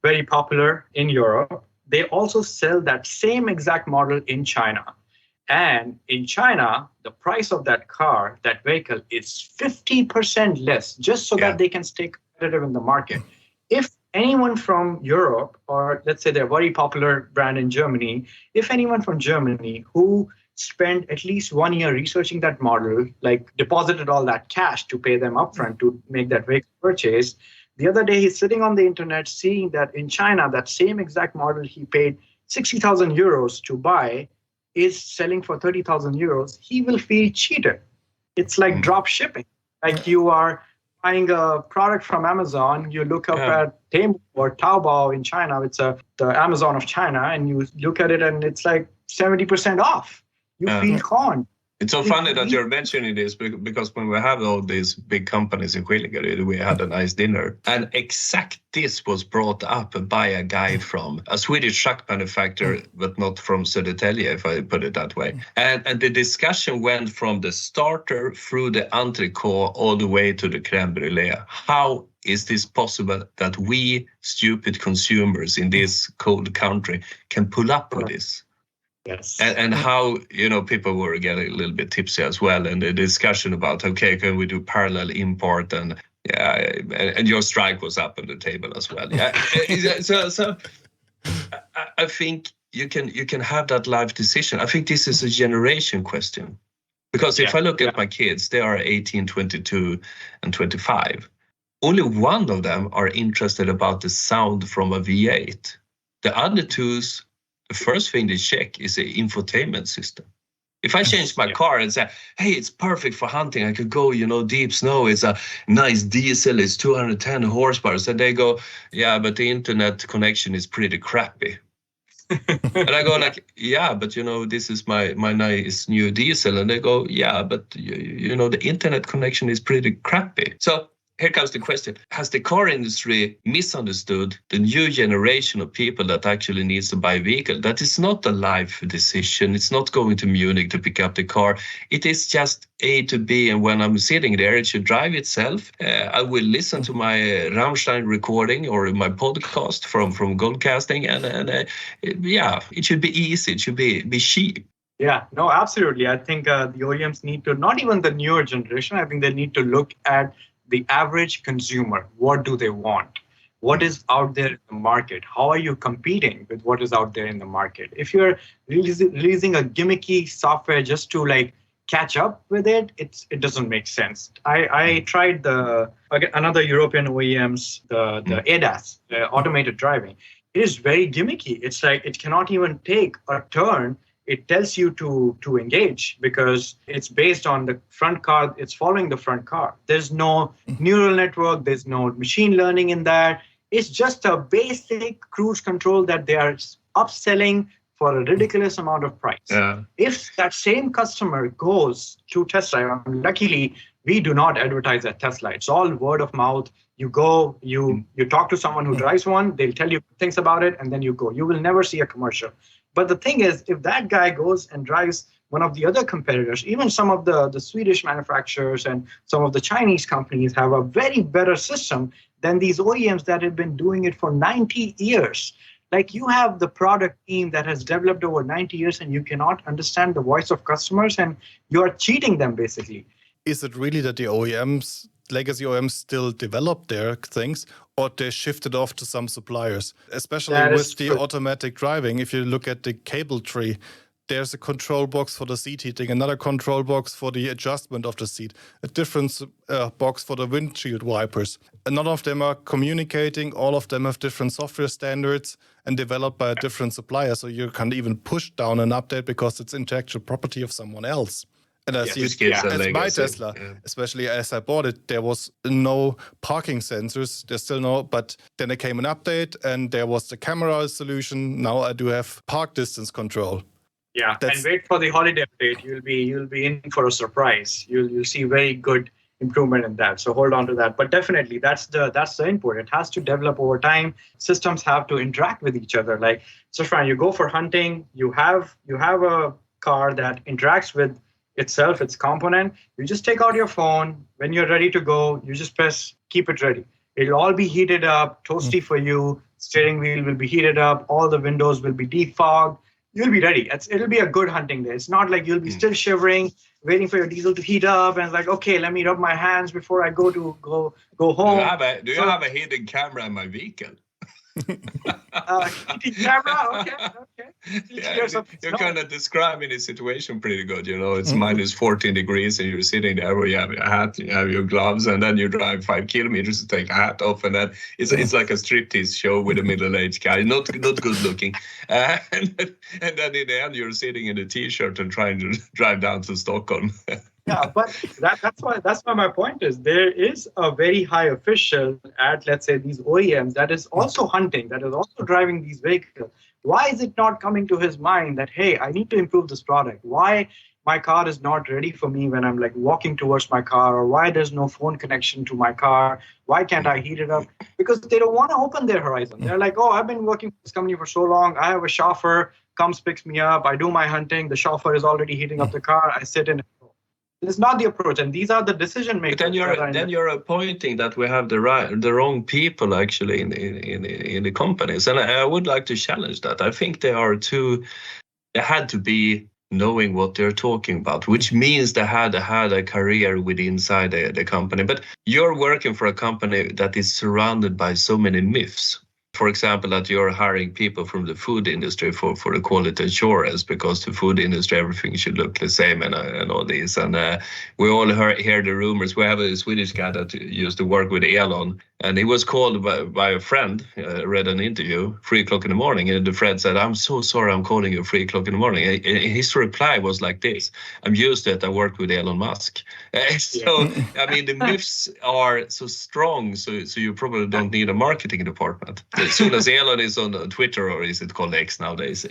very popular in Europe. They also sell that same exact model in China. And in China, the price of that car, that vehicle, is 50% less, just so that they can stay competitive in the market. If anyone from Europe, or let's say they're a very popular brand in Germany, if anyone from Germany who spent at least 1 year researching that model, deposited all that cash to pay them upfront to make that vehicle purchase, the other day he's sitting on the internet seeing that in China, that same exact model he paid 60,000 euros to buy is selling for 30,000 euros, he will feel cheated. It's like drop shipping. Like you are buying a product from Amazon, you look up at Temu or Taobao in China, it's the Amazon of China, and you look at it and it's 70% off. You feel conned. It's so funny that you're mentioning this because when we have all these big companies in Skillingaryd, we had a nice dinner. And exact this was brought up by a guy from a Swedish truck manufacturer, but not from Södertälje, if I put it that way. And the discussion went from the starter through the entrecôte all the way to the crème brûlée. How is this possible that we stupid consumers in this cold country can pull up with this? Yes. And how, people were getting a little bit tipsy as well. And the discussion about, okay, can we do parallel import? And and your strike was up on the table as well. Yeah. So I think you can have that life decision. I think this is a generation question. Because if I look at my kids, they are 18, 22, and 25. Only one of them are interested about the sound from a V8. The other twos, the first thing they check is the infotainment system. If I change my car and say, hey, it's perfect for hunting, I could go, deep snow, it's a nice diesel, it's 210 horsepower. So they go, yeah, but the internet connection is pretty crappy. And I go like, yeah, but this is my nice new diesel. And they go, yeah, but the internet connection is pretty crappy. So here comes the question. Has the car industry misunderstood the new generation of people that actually needs to buy a vehicle? That is not a life decision. It's not going to Munich to pick up the car. It is just A to B. And when I'm sitting there, it should drive itself. I will listen to my Rammstein recording or my podcast from Gold Casting. And it should be easy. It should be cheap. Yeah, no, absolutely. I think the OEMs need to, not even the newer generation, I think they need to look at the average consumer. What do they want? What is out there in the market? How are you competing with what is out there in the market? If you're releasing a gimmicky software just to catch up with it, it doesn't make sense. I tried another European OEMs, the ADAS, automated driving. It is very gimmicky. It's like it cannot even take a turn. It tells you to engage because it's based on the front car. It's following the front car. There's no neural network. There's no machine learning in that. It's just a basic cruise control that they are upselling for a ridiculous amount of price. Yeah. If that same customer goes to Tesla, luckily, we do not advertise at Tesla. It's all word of mouth. You go, you talk to someone who drives one, they'll tell you things about it, and then you go. You will never see a commercial. But the thing is, if that guy goes and drives one of the other competitors, even some of the Swedish manufacturers and some of the Chinese companies have a very better system than these OEMs that have been doing it for 90 years. Like you have the product team that has developed over 90 years and you cannot understand the voice of customers and you are cheating them basically. Is it really that the OEMs, legacy OEMs, still develop their things or they shifted off to some suppliers? Especially with the automatic driving, if you look at the cable tree, there's a control box for the seat heating, another control box for the adjustment of the seat, a different box for the windshield wipers. And none of them are communicating. All of them have different software standards and developed by a different supplier. So you can't even push down an update because it's intellectual property of someone else. And I see it as my Tesla, especially as I bought it, there was no parking sensors. There's still no, but then there came an update and there was the camera solution. Now I do have park distance control. Yeah, and wait for the holiday update. You'll be in for a surprise. You'll see very good improvement in that. So hold on to that. But definitely, that's the input. It has to develop over time. Systems have to interact with each other. Like so, fine. You go for hunting. You have a car that interacts with itself, its component. You just take out your phone. When you're ready to go, you just press keep it ready. It'll all be heated up, toasty for you. Steering wheel will be heated up. All the windows will be defogged. You'll be ready. It'll be a good hunting day. It's not like you'll be still shivering, waiting for your diesel to heat up, and like, okay, let me rub my hands before I go home. Do you have a hidden camera in my vehicle? Heating camera, okay. Yeah, you're kind of describing the situation pretty good. It's minus 14 degrees, and you're sitting there where you have your hat, you have your gloves, and then you drive 5 kilometers to take a hat off, and then it's like a striptease show with a middle-aged guy, not good looking, and then in the end you're sitting in a t-shirt and trying to drive down to Stockholm. Yeah, but that's why my point is there is a very high official at, let's say, these OEMs that is also hunting, that is also driving these vehicles. Why is it not coming to his mind that, hey, I need to improve this product? Why my car is not ready for me when I'm like walking towards my car, or why there's no phone connection to my car? Why can't I heat it up? Because they don't want to open their horizon. They're like, oh, I've been working for this company for so long. I have a chauffeur, comes, picks me up. I do my hunting. The chauffeur is already heating up the car. I sit in it. It's not the approach, and these are the decision makers. But then you're appointing that we have the wrong people actually in the companies, and I would like to challenge that. I think they had to be knowing what they're talking about, which means they had a career inside the company. But you're working for a company that is surrounded by so many myths. For example, that you're hiring people from the food industry for the quality assurance, because the food industry, everything should look the same and all this. And we all hear the rumors. We have a Swedish guy that used to work with Elon, And he was called by a friend, read an interview, 3:00 in the morning. And the friend said, I'm so sorry I'm calling you 3:00 in the morning. And his reply was like this: I'm used to it. I worked with Elon Musk. So, I mean, the myths are so strong. So you probably don't need a marketing department. As soon as Elon is on Twitter, or is it called X nowadays,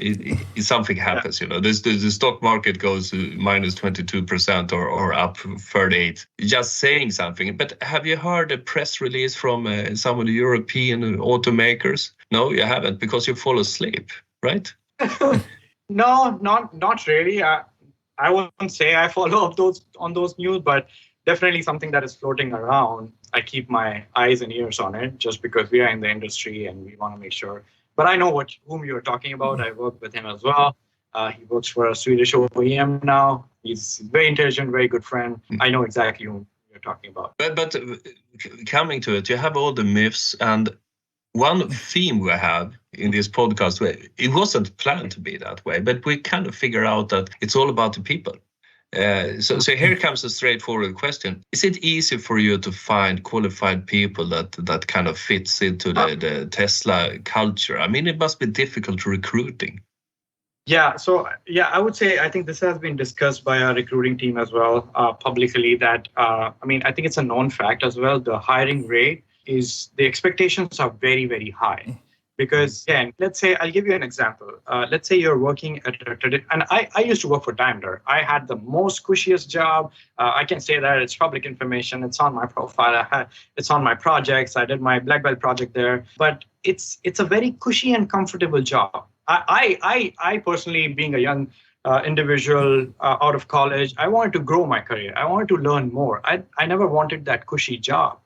something happens, you know. The stock market goes to minus 22% or up 38%. Just saying something. But have you heard a press release from some of the European automakers? No, you haven't, because you fall asleep, right? No, not really. I wouldn't say I follow up on those news, but definitely something that is floating around. I keep my eyes and ears on it just because we are in the industry and we want to make sure. But I know whom you're talking about. I work with him as well. He works for a Swedish OEM now. He's very intelligent, very good friend. I know exactly whom you're talking about. But coming to it, you have all the myths, and one theme we have in this podcast, it wasn't planned to be that way, but we kind of figure out that it's all about the people. So here comes a straightforward question. Is it easy for you to find qualified people that kind of fits into the Tesla culture? I mean, it must be difficult recruiting. Yeah, so I would say I think this has been discussed by our recruiting team as well publicly that, I think it's a known fact as well. The hiring rate the expectations are very, very high. Because again, let's say, I'll give you an example. Let's say you're working at and I used to work for Daimler. I had the most cushiest job. I can say that it's public information. It's on my profile. It's on my projects. I did my black belt project there. But it's a very cushy and comfortable job. I personally, being a young individual out of college, I wanted to grow my career. I wanted to learn more. I never wanted that cushy job.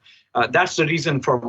That's the reason for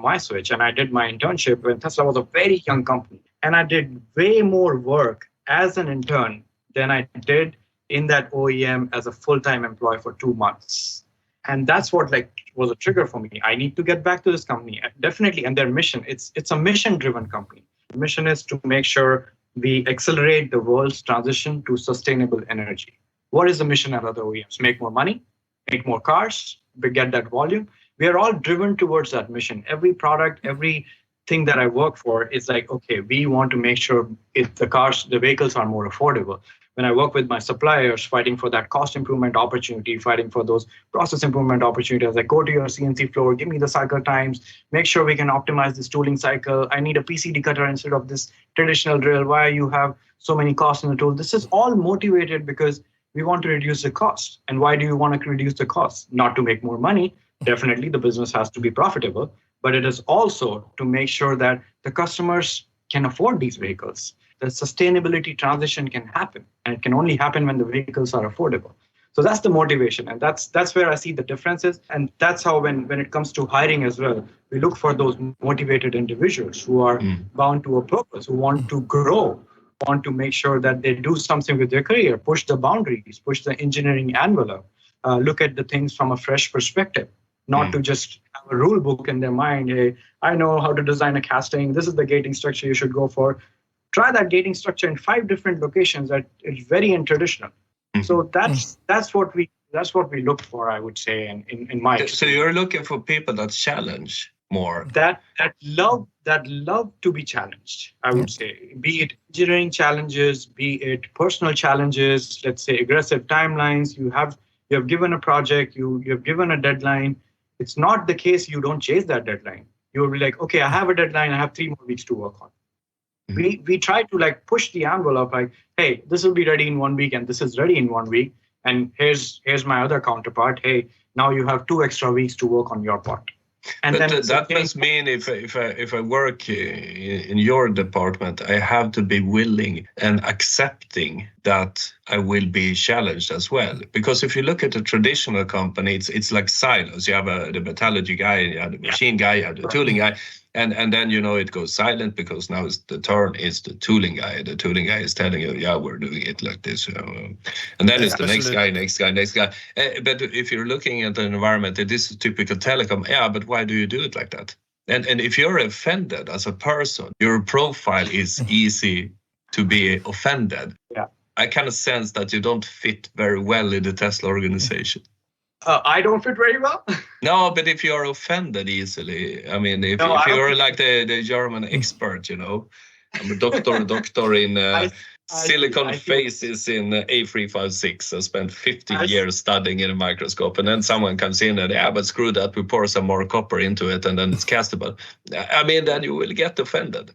my switch. And I did my internship when Tesla was a very young company. And I did way more work as an intern than I did in that OEM as a full-time employee for 2 months. And that's what was a trigger for me. I need to get back to this company, definitely. And their mission, it's a mission-driven company. The mission is to make sure we accelerate the world's transition to sustainable energy. What is the mission at other OEMs? Make more money, make more cars, get that volume. We are all driven towards that mission. Every product, everything that I work for is like, okay, we want to make sure the vehicles are more affordable. When I work with my suppliers, fighting for that cost improvement opportunity, fighting for those process improvement opportunities, like go to your CNC floor, give me the cycle times, make sure we can optimize this tooling cycle. I need a PCD cutter instead of this traditional drill. Why you have so many costs in the tool? This is all motivated because we want to reduce the cost. And why do you want to reduce the cost? Not to make more money. Definitely, the business has to be profitable, but it is also to make sure that the customers can afford these vehicles. The sustainability transition can happen, and it can only happen when the vehicles are affordable. So that's the motivation, and that's where I see the differences. And that's how when it comes to hiring as well, we look for those motivated individuals who are bound to a purpose, who want to grow, want to make sure that they do something with their career, push the boundaries, push the engineering envelope, look at the things from a fresh perspective. Not to just have a rule book in their mind. Hey, I know how to design a casting. This is the gating structure you should go for. Try that gating structure in 5 different locations. That is very untraditional. So that's what we look for, I would say, in my experience. So you're looking for people that challenge more. That love to be challenged, I would say. Be it engineering challenges, be it personal challenges. Let's say aggressive timelines. You have given a project. You have given a deadline. It's not the case you don't chase that deadline. You'll be like, okay, I have a deadline. I have 3 more weeks to work on. We try to push the envelope, like, hey, this will be ready in 1 week and this is ready in 1 week. And here's my other counterpart. Hey, now you have 2 extra weeks to work on your part. And but then that must mean if I work in your department, I have to be willing and accepting that I will be challenged as well. Because if you look at a traditional company, it's like silos. You have the metallurgy guy, you have the machine guy, you have the tooling guy. And then, it goes silent because now the turn is the tooling guy. The tooling guy is telling you, yeah, we're doing it like this. And then it's the next guy. But if you're looking at an environment, it is typical telecom. Yeah, but why do you do it like that? And if you're offended as a person, your profile is easy to be offended. Yeah. I kind of sense that you don't fit very well in the Tesla organization. I don't fit very well. No, but if you're offended easily, I mean, if, No, if I don't you're think like the German expert, I'm a doctor in I see. silicon I see. faces in A356. I spent 15 I see. years studying in a microscope, and then someone comes in and, but screw that, we pour some more copper into it, and then it's castable. I mean, then you will get offended.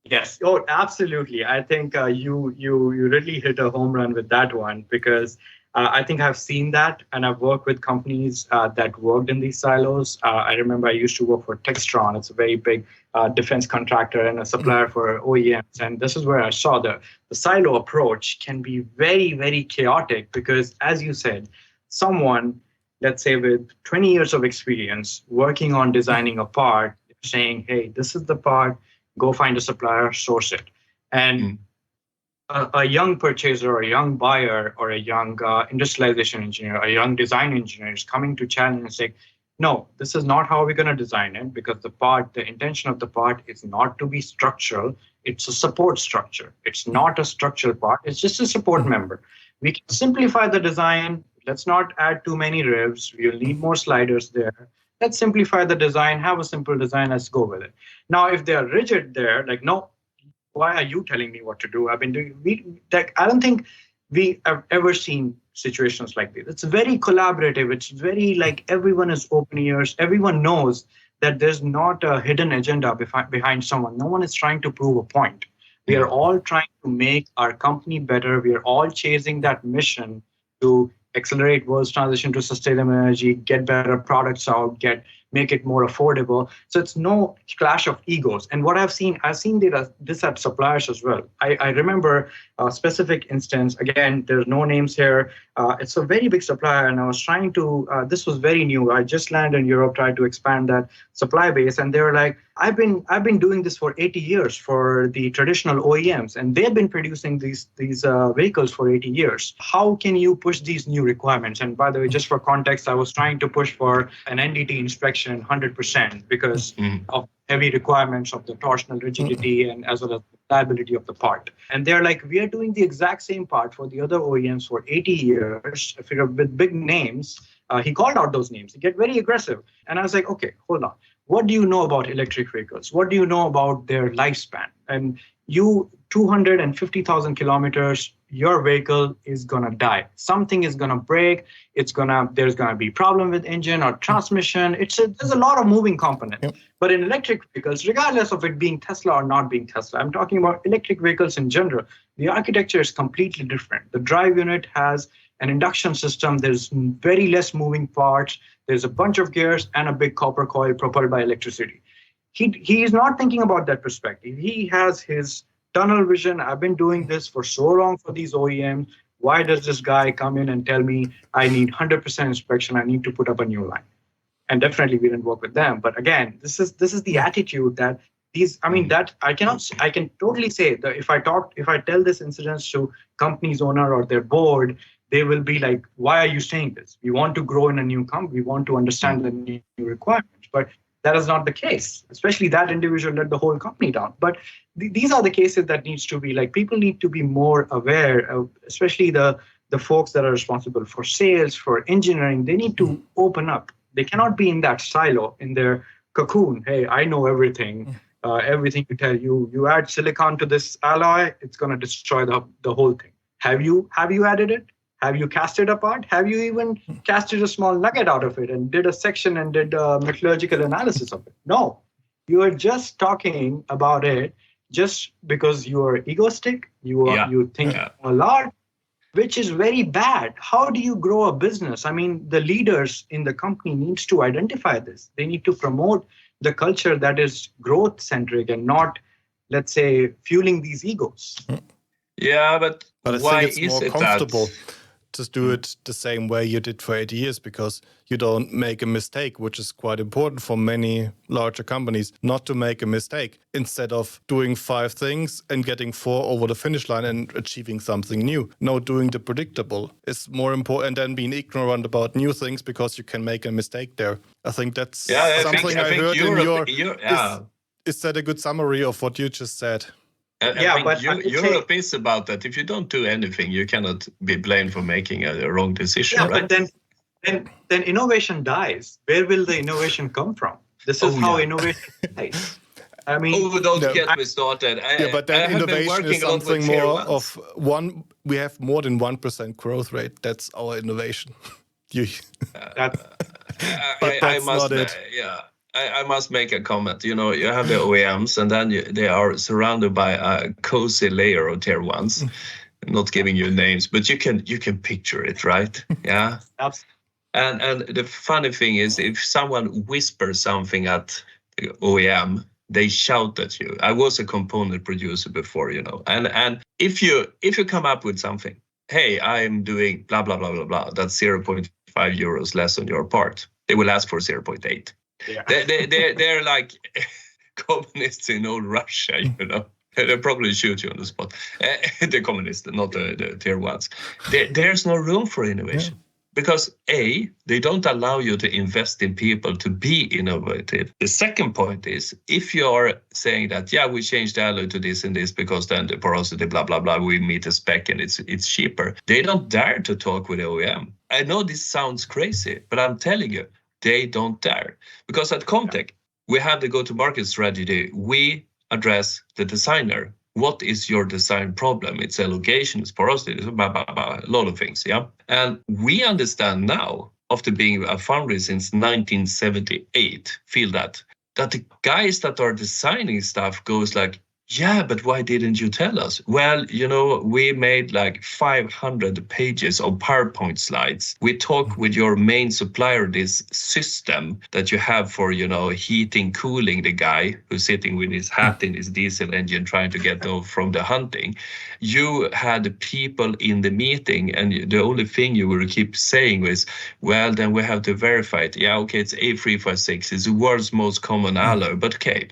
Yes. Oh, absolutely. I think you really hit a home run with that one because I think I've seen that, and I've worked with companies that worked in these silos. I remember I used to work for Textron. It's a very big defense contractor and a supplier for OEMs. And this is where I saw the silo approach can be very, very chaotic because, as you said, someone, let's say with 20 years of experience working on designing a part, saying, hey, this is the part, go find a supplier, source it. And a young purchaser or a young buyer or a young industrialization engineer, a young design engineer is coming to challenge and say, no, this is not how we're going to design it because the intention of the part is not to be structural. It's a support structure. It's not a structural part. It's just a support member. We can simplify the design. Let's not add too many ribs. We'll need more sliders there. Let's simplify the design, have a simple design, let's go with it. Now, if they are rigid there, like, no, why are you telling me what to do? I've been doing, I don't think we have ever seen situations like this. It's very collaborative. It's very like everyone is open ears. Everyone knows that there's not a hidden agenda behind someone. No one is trying to prove a point. We are all trying to make our company better. We are all chasing that mission to accelerate world's transition to sustainable energy, get better products out, make it more affordable. So it's no clash of egos. And what I've seen this at suppliers as well. I remember a specific instance. Again, there's no names here. It's a very big supplier, and I was trying to. This was very new. I just landed in Europe, tried to expand that supply base, and they were like, I've been doing this for 80 years for the traditional OEMs, and they've been producing these vehicles for 80 years. How can you push these new requirements? And by the way, just for context, I was trying to push for an NDT inspection 100% because of heavy requirements of the torsional rigidity and as well as the reliability of the part. And they're like, we are doing the exact same part for the other OEMs for 80 years. If you're with big names, he called out those names. He get very aggressive. And I was like, okay, hold on. What do you know about electric vehicles? What do you know about their lifespan? And 250,000 kilometers, your vehicle is going to die. Something is going to break. There's going to be problem with engine or transmission. There's a lot of moving components. Yep. But in electric vehicles, regardless of it being Tesla or not being Tesla, I'm talking about electric vehicles in general. The architecture is completely different. The drive unit has an induction system. There's very less moving parts. There's a bunch of gears and a big copper coil propelled by electricity. He is not thinking about that perspective. He has his tunnel vision. I've been doing this for so long for these OEMs. Why does this guy come in and tell me I need 100% inspection? I need to put up a new line. And definitely we didn't work with them. But again, this is the attitude that I can totally say that if I tell this incident to company's owner or their board, they will be like, why are you saying this? We want to grow in a new company. We want to understand the new requirements. But that is not the case, especially that individual let the whole company down. But these are the cases that needs to be like, people need to be more aware of, especially the folks that are responsible for sales, for engineering. They need to open up. They cannot be in that silo, in their cocoon. Hey, I know everything. Everything to tell you. You add silicon to this alloy, it's going to destroy the whole thing. Have you added it? Have you cast it apart? Have you even casted a small nugget out of it and did a section and did a metallurgical analysis of it? No. You are just talking about it just because you are egoistic. You think a lot, which is very bad. How do you grow a business? I mean, the leaders in the company needs to identify this. They need to promote the culture that is growth-centric and not, let's say, fueling these egos. Yeah, but I why think it's more comfortable to do it the same way you did for 80 years because you don't make a mistake, which is quite important for many larger companies, not to make a mistake. Instead of doing 5 things and getting 4 over the finish line and achieving something new. No, doing the predictable is more important than being ignorant about new things because you can make a mistake there. I think that's something I heard in your... Is that a good summary of what you just said? But Europe is about that. If you don't do anything, you cannot be blamed for making a wrong decision, right? But then innovation dies. Where will the innovation come from? This is how innovation dies. I mean, don't get me started. But then innovation is something more of one. We have more than 1% growth rate. That's our innovation. But that's not it. I must make a comment. You have the OEMs, and then they are surrounded by a cozy layer of tier ones. I'm not giving you names, but you can picture it, right? Yeah. Absolutely. And the funny thing is, if someone whispers something at OEM, they shout at you. I was a component producer before, and if you come up with something, hey, I'm doing blah blah blah blah blah, that's 0.5 euros less on your part, they will ask for 0.8. Yeah. They're like communists in old Russia, They'll probably shoot you on the spot. The communists, not the tier ones. There's no room for innovation. Because A, they don't allow you to invest in people to be innovative. The second point is, if you are saying that, we changed the alloy to this and this because then the porosity, blah, blah, blah, we meet a spec and it's cheaper. They don't dare to talk with the OEM. I know this sounds crazy, but I'm telling you, they don't dare. Because at Comtech, we have the go-to-market strategy. We address the designer. What is your design problem? It's elongation, it's porosity, it's blah, blah, blah, a lot of things, And we understand now, after being a foundry since 1978, feel that the guys that are designing stuff goes like, but why didn't you tell us? Well, we made like 500 pages of PowerPoint slides. We talk with your main supplier, this system that you have for, heating, cooling the guy who's sitting with his hat in his diesel engine trying to get off from the hunting. You had people in the meeting, and the only thing you will keep saying was, well, then we have to verify it. Yeah, okay, it's A356. It's the world's most common alloy, but okay.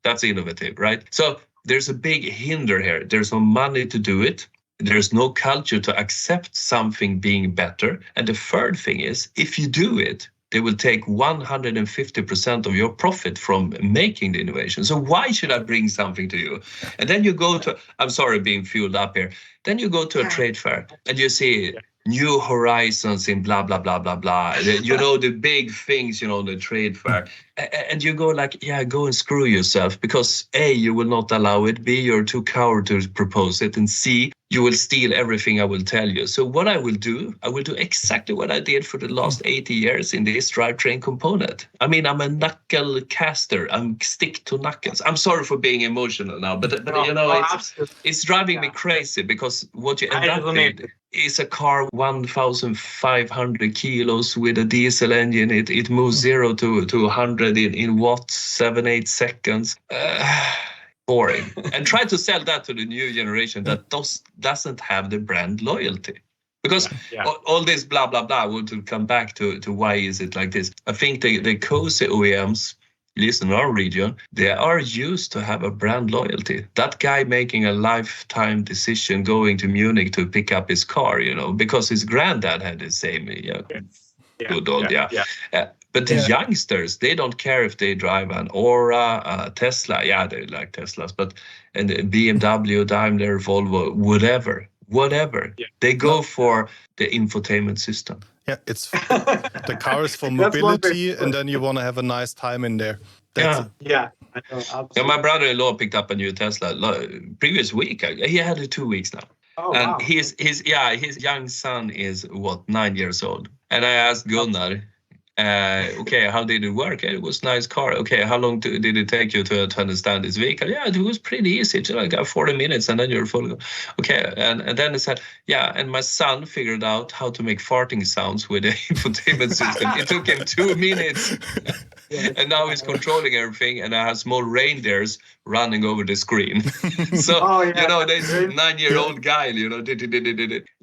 That's innovative, right? So there's a big hinder here. There's no money to do it. There's no culture to accept something being better. And the third thing is, if you do it, they will take 150% of your profit from making the innovation. So why should I bring something to you? And then you go to, I'm sorry being fueled up here. Then you go to a trade fair and you see new horizons in blah, blah, blah, blah, blah. The big things, the trade fair. And you go like, go and screw yourself, because A, you will not allow it. B, you're too coward to propose it. And C, you will steal everything I will tell you. So what I will do exactly what I did for the last 80 years in this drivetrain component. I mean, I'm a knuckle caster. I'm stick to knuckles. I'm sorry for being emotional now, but it's driving me crazy, because what you end up with is a car 1,500 kilos with a diesel engine. It moves 0 to 100 in watts, 7-8 seconds. Boring. And try to sell that to the new generation that doesn't have the brand loyalty. Because all this blah, blah, blah, would come back to why is it like this. I think the cozy OEMs, at least in our region, they are used to have a brand loyalty. That guy making a lifetime decision going to Munich to pick up his car, because his granddad had the same, good old, But the youngsters, they don't care if they drive an Aura, a Tesla. Yeah, they like Teslas, but and BMW, Daimler, Volvo, whatever. Yeah. They go for the infotainment system. Yeah, it's the car is for mobility, and then you want to have a nice time in there. I know, absolutely. My brother-in-law picked up a new Tesla previous week. He had it 2 weeks now. Oh, and wow. his young son is 9 years old. And I asked Gunnar, okay, how did it work? It was a nice car. Okay, how long did it take you to understand this vehicle? Yeah, it was pretty easy. I got 40 minutes and then you're full. Okay, and then he said, and my son figured out how to make farting sounds with the infotainment system. It took him 2 minutes. And now he's controlling everything, and I have small reindeers running over the screen. So, this 9-year-old guy,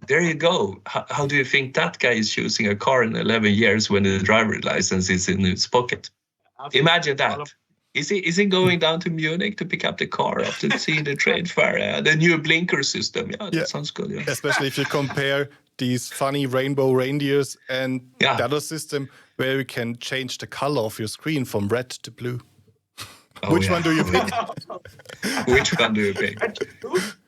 there you go. How do you think that guy is using a car in 11 years when the driver's license is in his pocket? Absolutely. Imagine that. Is he going down to Munich to pick up the car after seeing the trade fair? The new blinker system. That sounds good. Yeah. Especially if you compare these funny rainbow reindeers and the other system where you can change the color of your screen from red to blue. Which one do you pick? Which one do you pick?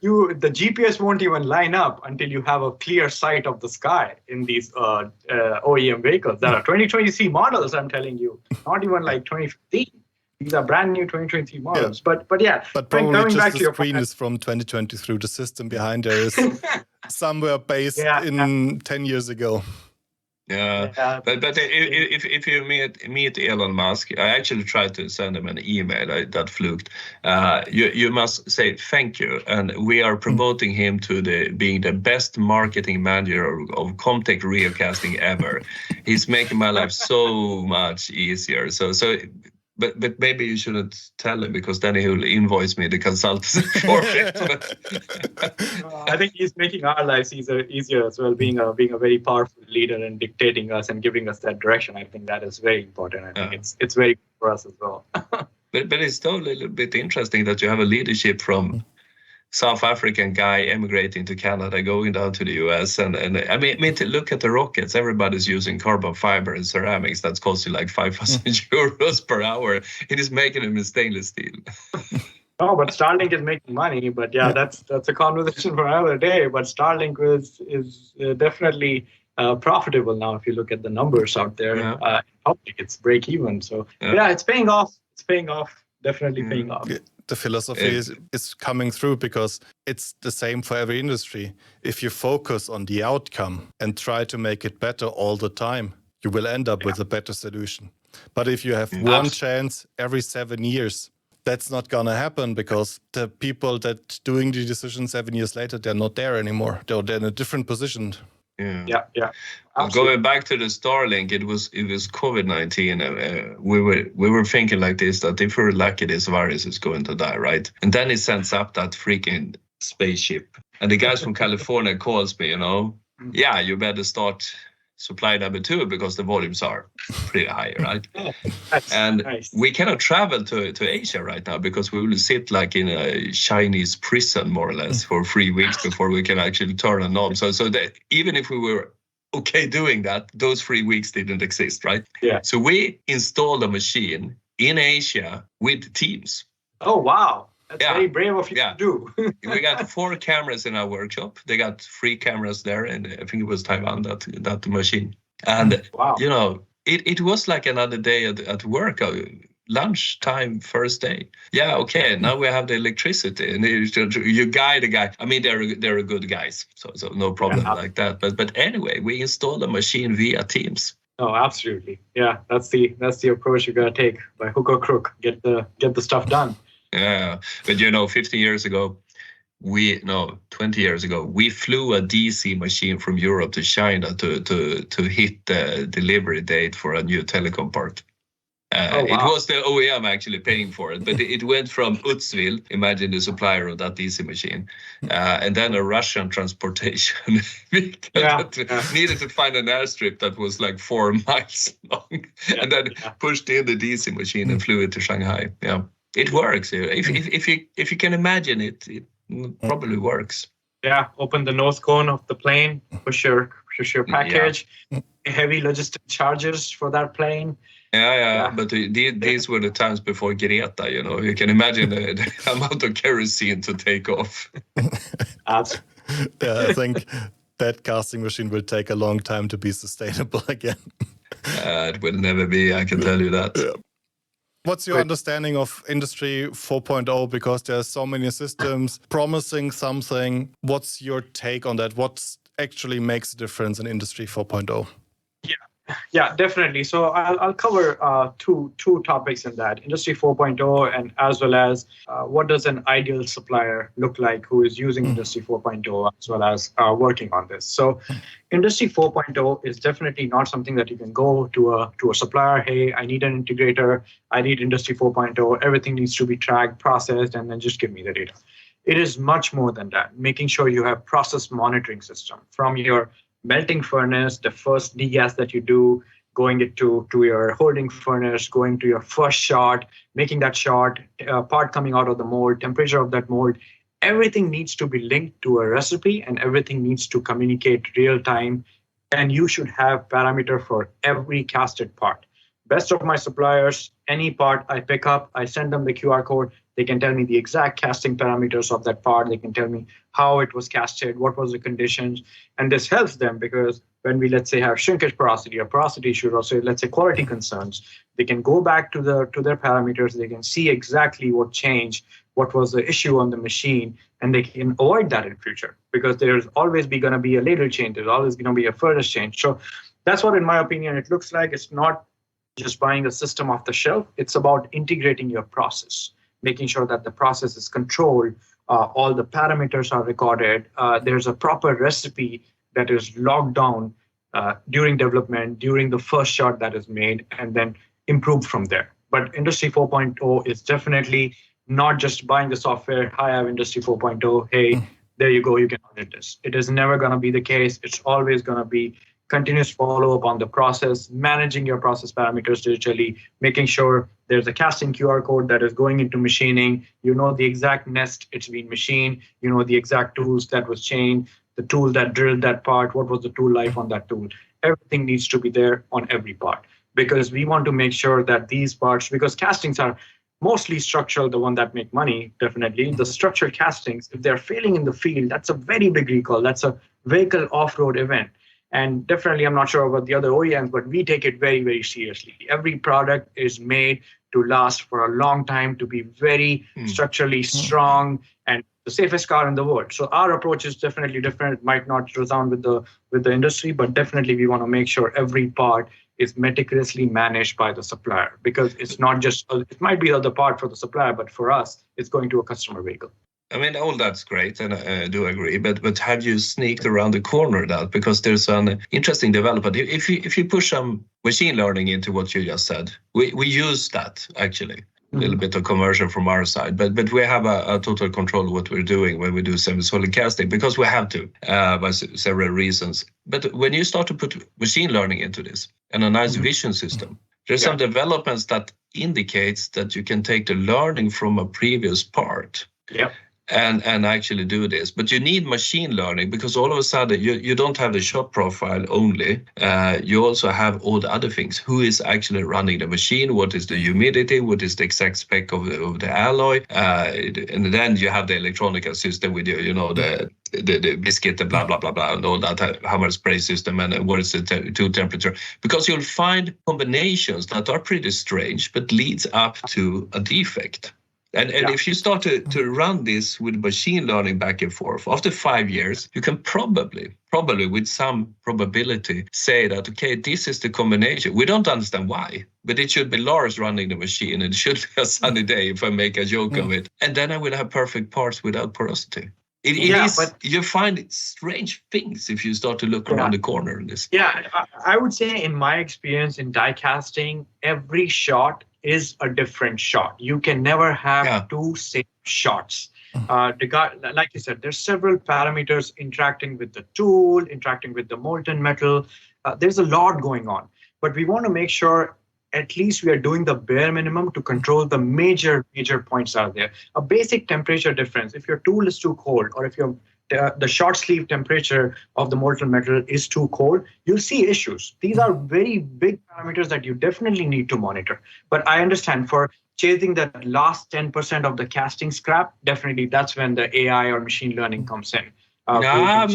the GPS won't even line up until you have a clear sight of the sky in these OEM vehicles that are 2023 models. I'm telling you, not even like 2015. These are brand new 2023 models. Yeah. But yeah, But Frank, probably coming just back the to your screen point, is from 2023. The system behind there is somewhere based Yeah, in 10 years ago. Yeah, Yeah. but if you meet Elon Musk, I actually tried to send him an email that fluked. You must say thank you, and we are promoting him to being the best marketing manager of Comtech Gigacasting ever. He's making my life so much easier. But maybe you shouldn't tell him, because then he'll invoice me the consultancy for it. I think he's making our lives easier as well, being a very powerful leader and dictating us and giving us that direction. I think that is very important. I think it's very good for us as well. But it's still a little bit interesting that you have a leadership from South African guy emigrating to Canada, going down to the US, and I mean to look at the rockets. Everybody's using carbon fiber and ceramics that's costing like 5,000 euros per hour. It is making them in stainless steel. No, but Starlink is making money. But yeah, that's a conversation for another day. But Starlink is definitely profitable now. If you look at the numbers out there, it's break even. So yeah, it's paying off. It's paying off. Definitely paying off. Yeah. The philosophy is coming through, because it's the same for every industry. If you focus on the outcome and try to make it better all the time, you will end up with a better solution. But if you have one chance every 7 years, that's not going to happen, because the people that doing the decision 7 years later, they're not there anymore. They're in a different position. Yeah. Going back to the Starlink, it was COVID-19. We were thinking like this, that if we're lucky, this virus is going to die, right? And then it sends up that freaking spaceship, and the guys from California calls me, yeah, you better start supply number 2, because the volumes are pretty high, right? And nice. We cannot travel to Asia right now, because we will sit like in a Chinese prison, more or less, for 3 weeks before we can actually turn a knob. So that even if we were okay doing that, those 3 weeks didn't exist, right? Yeah. So we installed a machine in Asia with Teams. Oh, wow. That's very brave of you to do. We got 4 cameras in our workshop. They got 3 cameras there, and I think it was Taiwan, that machine. And, it was like another day at work, lunchtime, first day. Yeah, okay, now we have the electricity, and you guide the guy. I mean, they're good guys, so no problem like that. But anyway, we installed a machine via Teams. Oh, absolutely. Yeah, that's the approach you gotta take. By hook or crook, get the stuff done. Yeah, but 20 years ago, we flew a DC machine from Europe to China to hit the delivery date for a new telecom part. It was the OEM actually paying for it, but it went from Utsville, imagine the supplier of that DC machine, and then a Russian transportation needed to find an airstrip that was like 4 miles long, and then pushed in the DC machine and flew it to Shanghai. Yeah, it works. If you can imagine it, it probably works. Yeah, open the nose cone of the plane, push your package, heavy logistic charges for that plane. Yeah. But these were the times before Greta, You can imagine the amount of kerosene to take off. I think that casting machine will take a long time to be sustainable again. It will never be, I can tell you that. Yeah. What's your understanding of Industry 4.0? Because there are so many systems promising something. What's your take on that? What actually makes a difference in Industry 4.0? Yeah, definitely. So I'll cover two topics in that, Industry 4.0, and as well as what does an ideal supplier look like who is using Industry 4.0 as well as working on this. So Industry 4.0 is definitely not something that you can go to a supplier, hey, I need an integrator, I need Industry 4.0, everything needs to be tracked, processed, and then just give me the data. It is much more than that, making sure you have process monitoring system from your melting furnace, the first degas that you do, going it to your holding furnace, going to your first shot, making that shot, part coming out of the mold, temperature of that mold. Everything needs to be linked to a recipe, and everything needs to communicate real time. And you should have parameter for every casted part. Best of my suppliers, any part I pick up, I send them the QR code. They can tell me the exact casting parameters of that part. They can tell me how it was casted, what was the conditions. And this helps them because when we, let's say, have shrinkage porosity or porosity issues, or say, let's say, quality concerns, they can go back to their parameters. They can see exactly what changed, what was the issue on the machine, and they can avoid that in future because there's always going to be a later change. There's always going to be a further change. So that's what, in my opinion, it looks like. It's not just buying a system off the shelf. It's about integrating your process, making sure that the process is controlled, all the parameters are recorded, there's a proper recipe that is logged down during development, during the first shot that is made, and then improved from there. But Industry 4.0 is definitely not just buying the software. Hi, I have Industry 4.0. Hey, there you go, you can audit this. It is never going to be the case. It's always going to be continuous follow-up on the process, managing your process parameters digitally, making sure there's a casting QR code that is going into machining. You know the exact nest it's been machined. You know the exact tools that was changed, the tool that drilled that part, what was the tool life on that tool. Everything needs to be there on every part because we want to make sure that these parts, because castings are mostly structural, the one that make money, definitely. The structural castings, if they're failing in the field, that's a very big recall. That's a vehicle off-road event. And definitely, I'm not sure about the other OEMs, but we take it very, very seriously. Every product is made to last for a long time, to be very structurally strong and the safest car in the world. So our approach is definitely different. It might not resound with the industry, but definitely we want to make sure every part is meticulously managed by the supplier because it's not just, it might be the other part for the supplier, but for us, it's going to a customer vehicle. I mean, all that's great, and I do agree. But have you sneaked around the corner that? Because there's an interesting development. If you push some machine learning into what you just said, we use that actually. A little bit of conversion from our side, but we have a total control of what we're doing when we do semi-solid casting because we have to by several reasons. But when you start to put machine learning into this and a nice vision system, there's some developments that indicates that you can take the learning from a previous part. Yeah. And actually do this. But you need machine learning because all of a sudden you don't have the shot profile only. You also have all the other things. Who is actually running the machine? What is the humidity? What is the exact spec of the alloy? And then you have the electronic system with the biscuit, the blah, blah, blah, blah, and all that hammer spray system and what is the to temperature. Because you'll find combinations that are pretty strange, but leads up to a defect. And if you start to run this with machine learning back and forth, after 5 years, you can probably with some probability say that, okay, this is the combination. We don't understand why, but it should be Lars running the machine. And it should be a sunny day if I make a joke of it. And then I will have perfect parts without porosity. But you find strange things if you start to look around the corner in this. Yeah, I would say in my experience in die casting, every shot is a different shot. You can never have two same shots. Like you said, there's several parameters interacting with the tool, interacting with the molten metal. There's a lot going on, but we want to make sure at least we are doing the bare minimum to control the major points out there. A basic temperature difference. If your tool is too cold, or if the short sleeve temperature of the molten metal is too cold, you'll see issues. These are very big parameters that you definitely need to monitor. But I understand for chasing that last 10% of the casting scrap, definitely that's when the AI or machine learning comes in. I'm not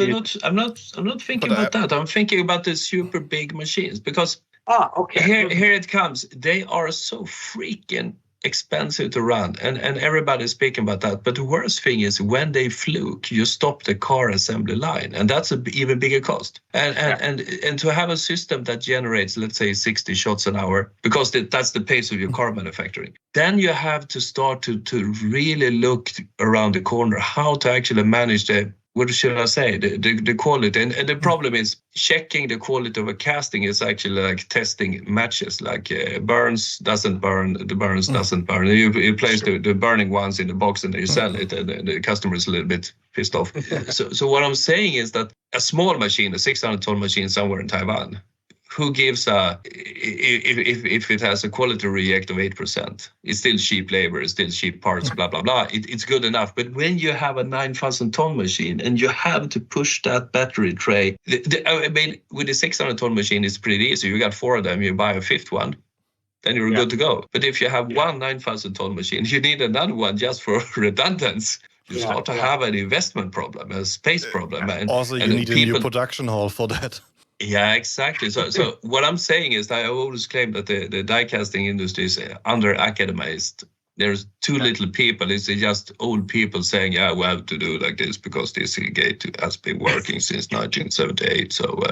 thinking about that. I'm thinking about the super big machines because here it comes. They are so freaking expensive to run, and everybody's speaking about that. But the worst thing is when they fluke, you stop the car assembly line, and that's an even bigger cost. And to have a system that generates, let's say, 60 shots an hour, because that's the pace of your car manufacturing, then you have to start to really look around the corner how to actually manage what should I say, the quality. And the problem is checking the quality of a casting is actually like testing matches, like burns doesn't burn, the burns doesn't burn. You place the burning ones in the box and you sell it, and the customer is a little bit pissed off. So what I'm saying is that a small machine, a 600-ton machine somewhere in Taiwan, who gives if it has a quality reject of 8%, it's still cheap labor, it's still cheap parts, blah, blah, blah. It's good enough. But when you have a 9,000-ton machine and you have to push that battery tray, with the 600-ton machine, it's pretty easy. You got 4 of them, you buy a 5th one. then you're good to go. But if you have one 9,000 ton machine, you need another one just for redundance. You start to have an investment problem, a space problem. And also, you need a new production hall for that. Yeah, exactly. So what I'm saying is that I always claim that the die casting industry is under-academized. There's too little people. It's just old people saying, yeah, we have to do like this because this gate has been working since 1978. So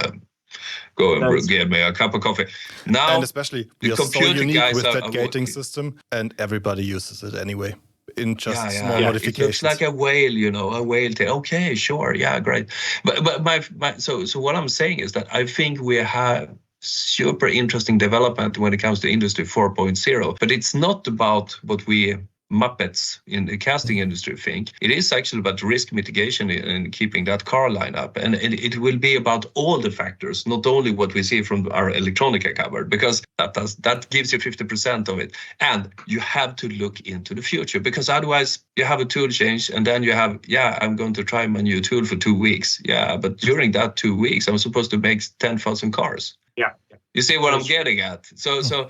go and give me a cup of coffee. Now, and especially, we are so unique with that gating system, and everybody uses it anyway. In just small modifications. It looks like a whale, a whale tail. Okay, sure, yeah, great. But so what I'm saying is that I think we have super interesting development when it comes to Industry 4.0, but it's not about what we Muppets in the casting industry think. It is actually about risk mitigation and keeping that car line up. And it will be about all the factors, not only what we see from our electronica cupboard, because that gives you 50% of it. And you have to look into the future, because otherwise you have a tool change and then you have, I'm going to try my new tool for 2 weeks. Yeah, but during that 2 weeks, I'm supposed to make 10,000 cars. Yeah. You see what I'm getting at? So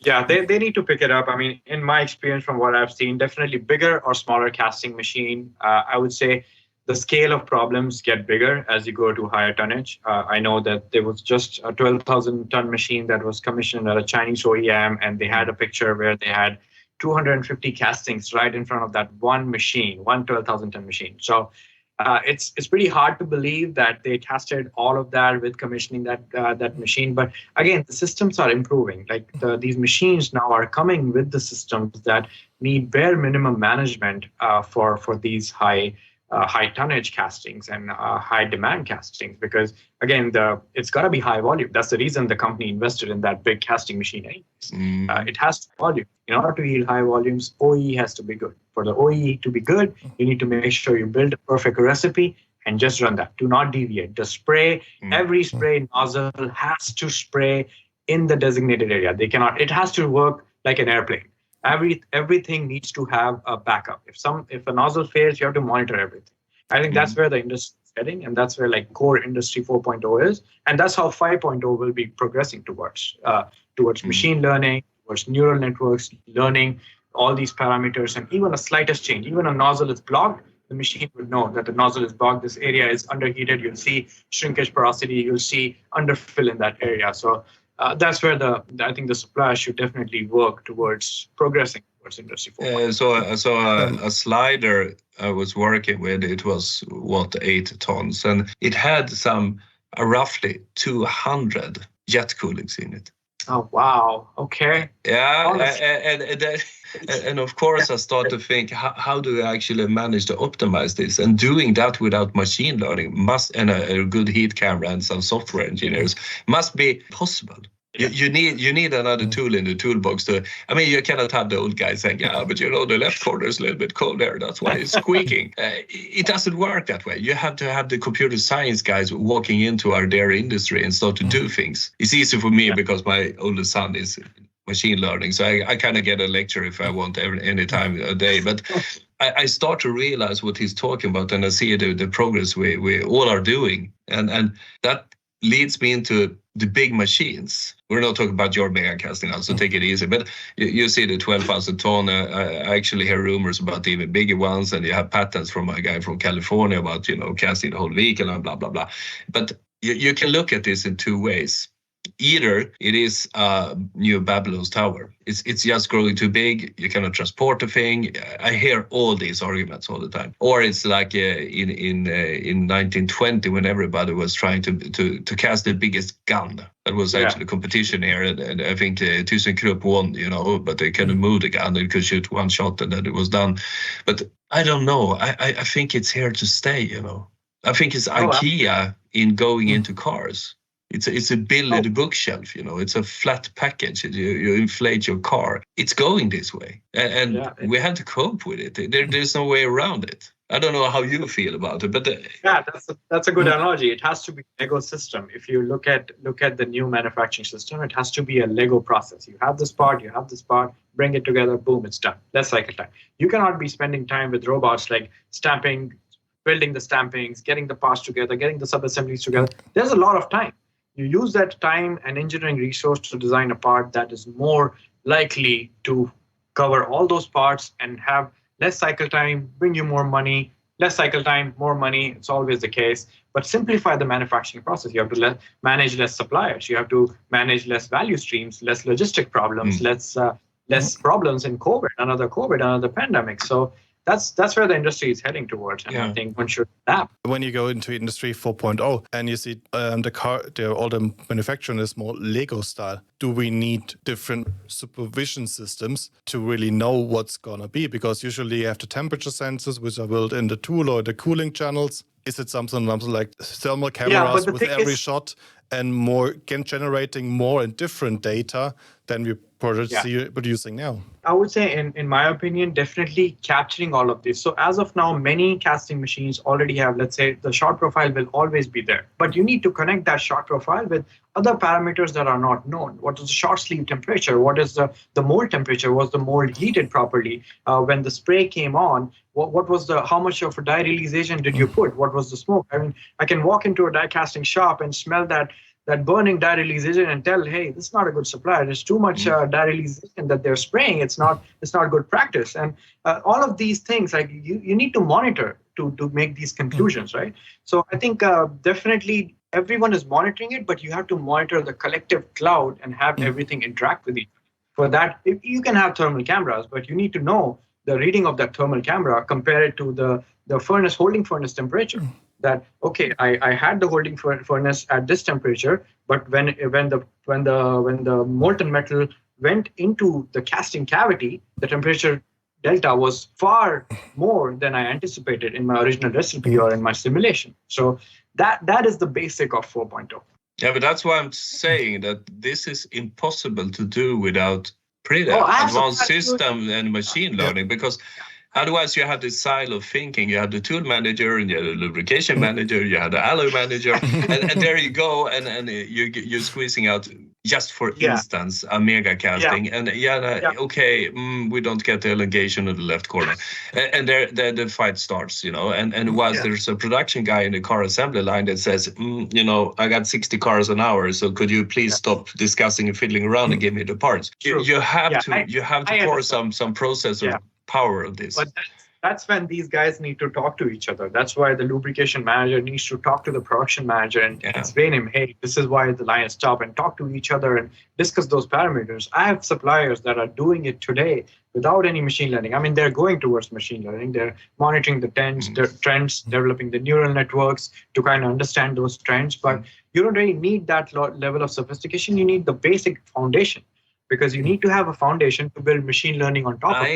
Yeah, they need to pick it up. I mean, in my experience from what I've seen, definitely bigger or smaller casting machine. I would say the scale of problems get bigger as you go to higher tonnage. I know that there was just a 12,000 ton machine that was commissioned at a Chinese OEM, and they had a picture where they had 250 castings right in front of that one machine, one 12,000 ton machine. So it's pretty hard to believe that they tested all of that with commissioning that machine. But again, the systems are improving. Like these machines now are coming with the systems that need bare minimum management for these high tonnage castings and high demand castings. Because again, it's got to be high volume. That's the reason the company invested in that big casting machine. It has to volume. In order to yield high volumes, OE has to be good. For the OE to be good, you need to make sure you build a perfect recipe and just run that. Do not deviate. The spray, every spray nozzle has to spray in the designated area. They cannot. It has to work like an airplane. Everything needs to have a backup. If a nozzle fails, you have to monitor everything. I think that's where the industry is heading, and that's where like core industry 4.0 is, and that's how 5.0 will be progressing towards machine learning, towards neural networks, learning all these parameters, and even a slightest change, even a nozzle is blocked, the machine would know that the nozzle is blocked. This area is underheated. You'll see shrinkage porosity. You'll see underfill in that area. So that's where I think the supplier should definitely work towards progressing towards Industry 4.0. So a slider I was working with, it was 8 tons, and it had roughly 200 jet coolings in it. Oh wow! Okay. Yeah, and of course I start to think, how do I actually manage to optimize this? And doing that without machine learning and a good heat camera and some software engineers must be possible. You need another tool in the toolbox you cannot have the old guy saying, but the left corner is a little bit cold there. That's why it's squeaking. It doesn't work that way. You have to have the computer science guys walking into our dairy industry and start to do things. It's easy for me because my oldest son is machine learning. So I kind of get a lecture if I want any time a day. But I start to realize what he's talking about, and I see the progress we all are doing. And that leads me into the big machines. We're not talking about your mega casting now, so take it easy. But you see the 12,000 ton. I actually hear rumors about the even bigger ones, and you have patents from a guy from California about casting the whole vehicle and blah blah blah. But you can look at this in two ways. Either it is a new Babylon's Tower. It's just growing too big. You cannot transport the thing. I hear all these arguments all the time. Or it's like in 1920 when everybody was trying to cast the biggest gun. That was actually a competition here, and I think ThyssenKrupp won. But they couldn't move the gun. They could shoot one shot and then it was done. But I don't know. I think it's here to stay. I think it's IKEA in going into cars. It's a bill in the bookshelf, It's a flat package. You inflate your car. It's going this way, and we have to cope with it. There's no way around it. I don't know how you feel about it, but that's a good analogy. It has to be an Lego system. If you look at the new manufacturing system, it has to be a Lego process. You have this part, bring it together, boom, it's done. Less cycle time. You cannot be spending time with robots like stamping, building the stampings, getting the parts together, getting the sub-assemblies together. There's a lot of time. You use that time and engineering resource to design a part that is more likely to cover all those parts and have less cycle time, bring you more money, less cycle time, more money. It's always the case. But simplify the manufacturing process. You have to manage less suppliers. You have to manage less value streams, less logistic problems, less problems in COVID, another pandemic. So that's where the industry is heading towards, and I think one should adapt. When you go into Industry 4.0 and you see all the manufacturing is more Lego style, do we need different supervision systems to really know what's gonna be? Because usually you have the temperature sensors which are built in the tool or the cooling channels. Is it something like thermal cameras with every shot and more generating more and different data than we're producing now? I would say, in my opinion, definitely capturing all of this. So as of now, many casting machines already have, let's say, the shot profile will always be there. But you need to connect that shot profile with other parameters that are not known. What is the shot sleeve temperature? What is the mold temperature? Was the mold heated properly? When the spray came on, what was how much of a dye realization did you put? What was the smoke? I mean, I can walk into a die casting shop and smell that burning dye realization and tell, hey, this is not a good supplier. There's too much dye realization that they're spraying. It's not good practice. And all of these things, like you need to monitor to make these conclusions, right? So I think definitely everyone is monitoring it, but you have to monitor the collective cloud and have everything interact with each other. For that, you can have thermal cameras, but you need to know the reading of that thermal camera, compare it to the holding furnace temperature. That okay, I had the holding furnace at this temperature, but when the molten metal went into the casting cavity, the temperature delta was far more than I anticipated in my original recipe or in my simulation. So that is the basic of 4.0. Yeah, but that's why I'm saying that this is impossible to do without pretty advanced system and machine learning, because otherwise you have this silo of thinking. You have the tool manager and you have the lubrication manager, you have the alloy manager, and there you go, and you're squeezing out, just for instance, a mega casting. And okay, we don't get the elongation of the left corner. And there the fight starts, and once there's a production guy in the car assembly line that says, I got 60 cars an hour, so could you please stop discussing and fiddling around and give me the parts? You have to pour some processor power of this. But that's when these guys need to talk to each other. That's why the lubrication manager needs to talk to the production manager and explain him, hey, this is why the line is stopped, and talk to each other and discuss those parameters. I have suppliers that are doing it today without any machine learning. I mean, they're going towards machine learning. They're monitoring the trends, developing the neural networks to kind of understand those trends. But you don't really need that level of sophistication. You need the basic foundation, because you need to have a foundation to build machine learning on top of it.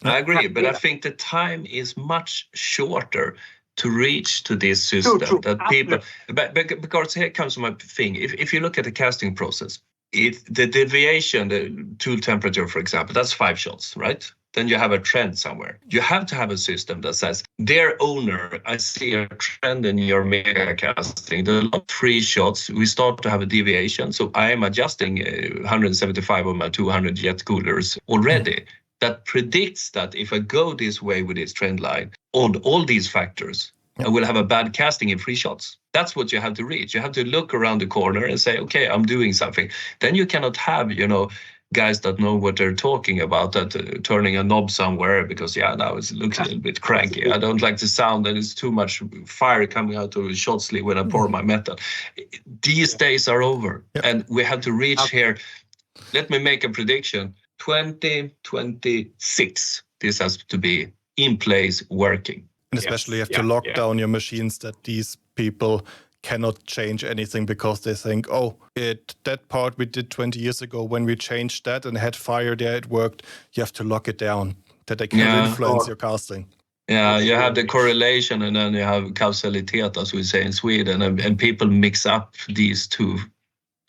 I agree. But I think the time is much shorter to reach to this system. True. That people, but because here comes my thing. If you look at the casting process, the deviation, the tool temperature, for example, that's 5 shots, right? Then you have a trend somewhere. You have to have a system that says, dear owner, I see a trend in your mega casting. The last 3 shots, we start to have a deviation. So I am adjusting 175 of my 200 jet coolers already. That predicts that if I go this way with this trend line, on all these factors, I will have a bad casting in 3 shots. That's what you have to reach. You have to look around the corner and say, okay, I'm doing something. Then you cannot have, guys that know what they're talking about, that turning a knob somewhere because now it looks a little bit cranky. I don't like the sound, and it's too much fire coming out of the shot sleeve when I pour my metal. These days are over, and we have to reach here. Let me make a prediction. 2026, this has to be in place, working. And especially you have to lock down your machines that these people cannot change anything, because they think, that part we did 20 years ago, when we changed that and had fire there, it worked. You have to lock it down, that they can influence your casting. Yeah, you have the correlation, and then you have kausalitet, as we say in Sweden, and people mix up these two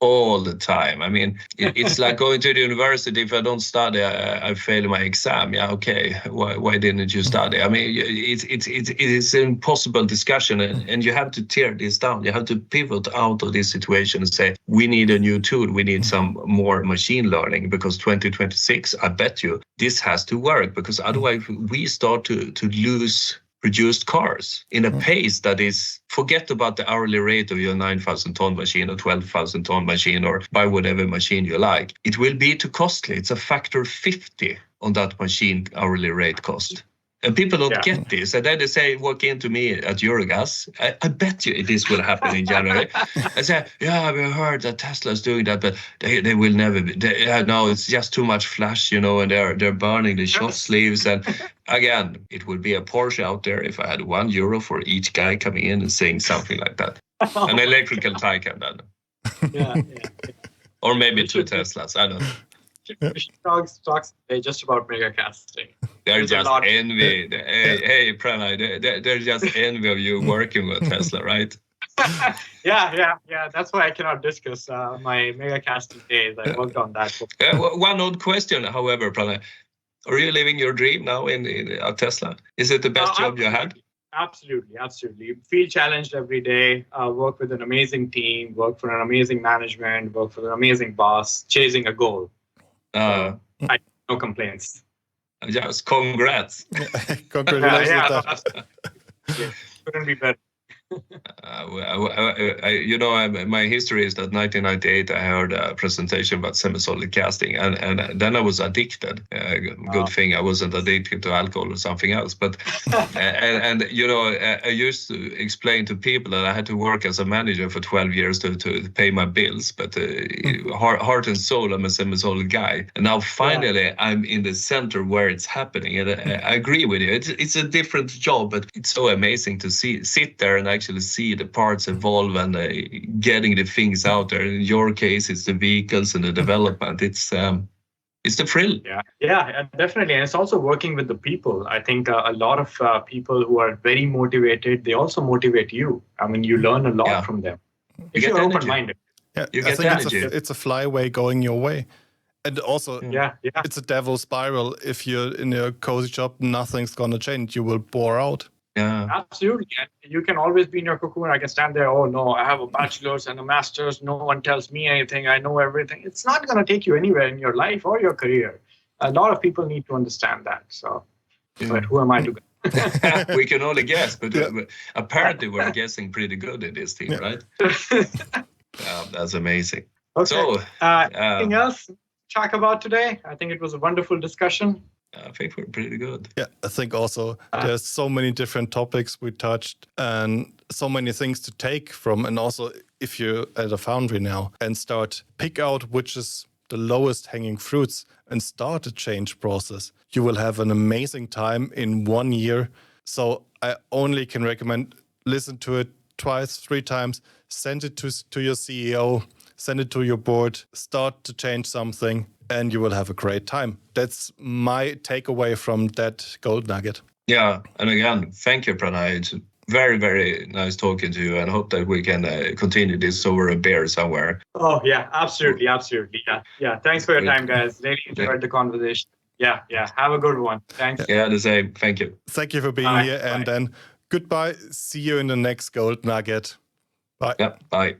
all the time. I mean, it's like going to the university. If I don't study, I fail my exam. Yeah, okay. Why didn't you study? I mean, it's an impossible discussion, and you have to tear this down. You have to pivot out of this situation and say, we need a new tool. We need some more machine learning, because 2026, I bet you, this has to work, because otherwise we start to lose produced cars in a pace that is, forget about the hourly rate of your 9,000 ton machine or 12,000 ton machine or buy whatever machine you like. It will be too costly. It's a factor 50 on that machine hourly rate cost. And people don't get this. And then they say, walk into me at Eurogas. I bet you this will happen in January. I say, yeah, we heard that Tesla's doing that, but they will never be. No, it's just too much flash, and they're burning the shop sleeves. And again, it would be a Porsche out there if I had €1 for each guy coming in and saying something like that. An electrical Taycan then. Or maybe 2 Teslas, I don't know. We should talk today just about mega casting. They're just envy. Hey, Pranay, they're just envy of you working with Tesla, right? Yeah. That's why I cannot discuss my mega casting days. I worked on that. One odd question, however, Pranay. Are you living your dream now in Tesla? Is it the best job you had? Absolutely. Feel challenged every day, work with an amazing team, work for an amazing management, work for an amazing boss, chasing a goal. No complaints. Yes, congrats. Congratulations with that. Couldn't be better. My history is that 1998 I heard a presentation about semi-solid casting, and then I was addicted. Good thing I wasn't addicted to alcohol or something else. But I used to explain to people that I had to work as a manager for 12 years to pay my bills. But heart and soul, I'm a semi-solid guy. And now finally I'm in the center where it's happening. And I agree with you. It's a different job, but it's so amazing to sit there and actually see the parts evolve and getting the things out there. In your case, it's the vehicles and the development. It's the thrill. Yeah, definitely. And it's also working with the people. I think a lot of people who are very motivated, they also motivate you. I mean, you learn a lot from them. If you're open-minded. Yeah, I think it's a flyway going your way. And also, it's a devil's spiral. If you're in a cozy job, nothing's going to change. You will bore out. Yeah, absolutely. You can always be in your cocoon. I can stand there. Oh no, I have a bachelor's and a master's. No one tells me anything. I know everything. It's not going to take you anywhere in your life or your career. A lot of people need to understand that. So, but who am I to? We can only guess, but apparently we're guessing pretty good in this team, right? That's amazing. Okay. So, anything else to talk about today? I think it was a wonderful discussion. I think we're pretty good. Yeah, I think also there's so many different topics we touched and so many things to take from. And also, if you're at a foundry now and pick out which is the lowest hanging fruits and start a change process, you will have an amazing time in 1 year. So I only can recommend listen to it twice, 3 times, send it to your CEO, send it to your board, start to change something, and you will have a great time. That's my takeaway from that Gold Nugget. Yeah, and again, thank you, Pranay. It's very, very nice talking to you, and hope that we can continue this over a beer somewhere. Oh, yeah, absolutely. Yeah. Thanks for your time, guys. Really enjoyed the conversation. Yeah. Have a good one. Thanks. Yeah, the same. Thank you. Thank you for being here, and then goodbye. See you in the next Gold Nugget. Bye. Yeah, bye.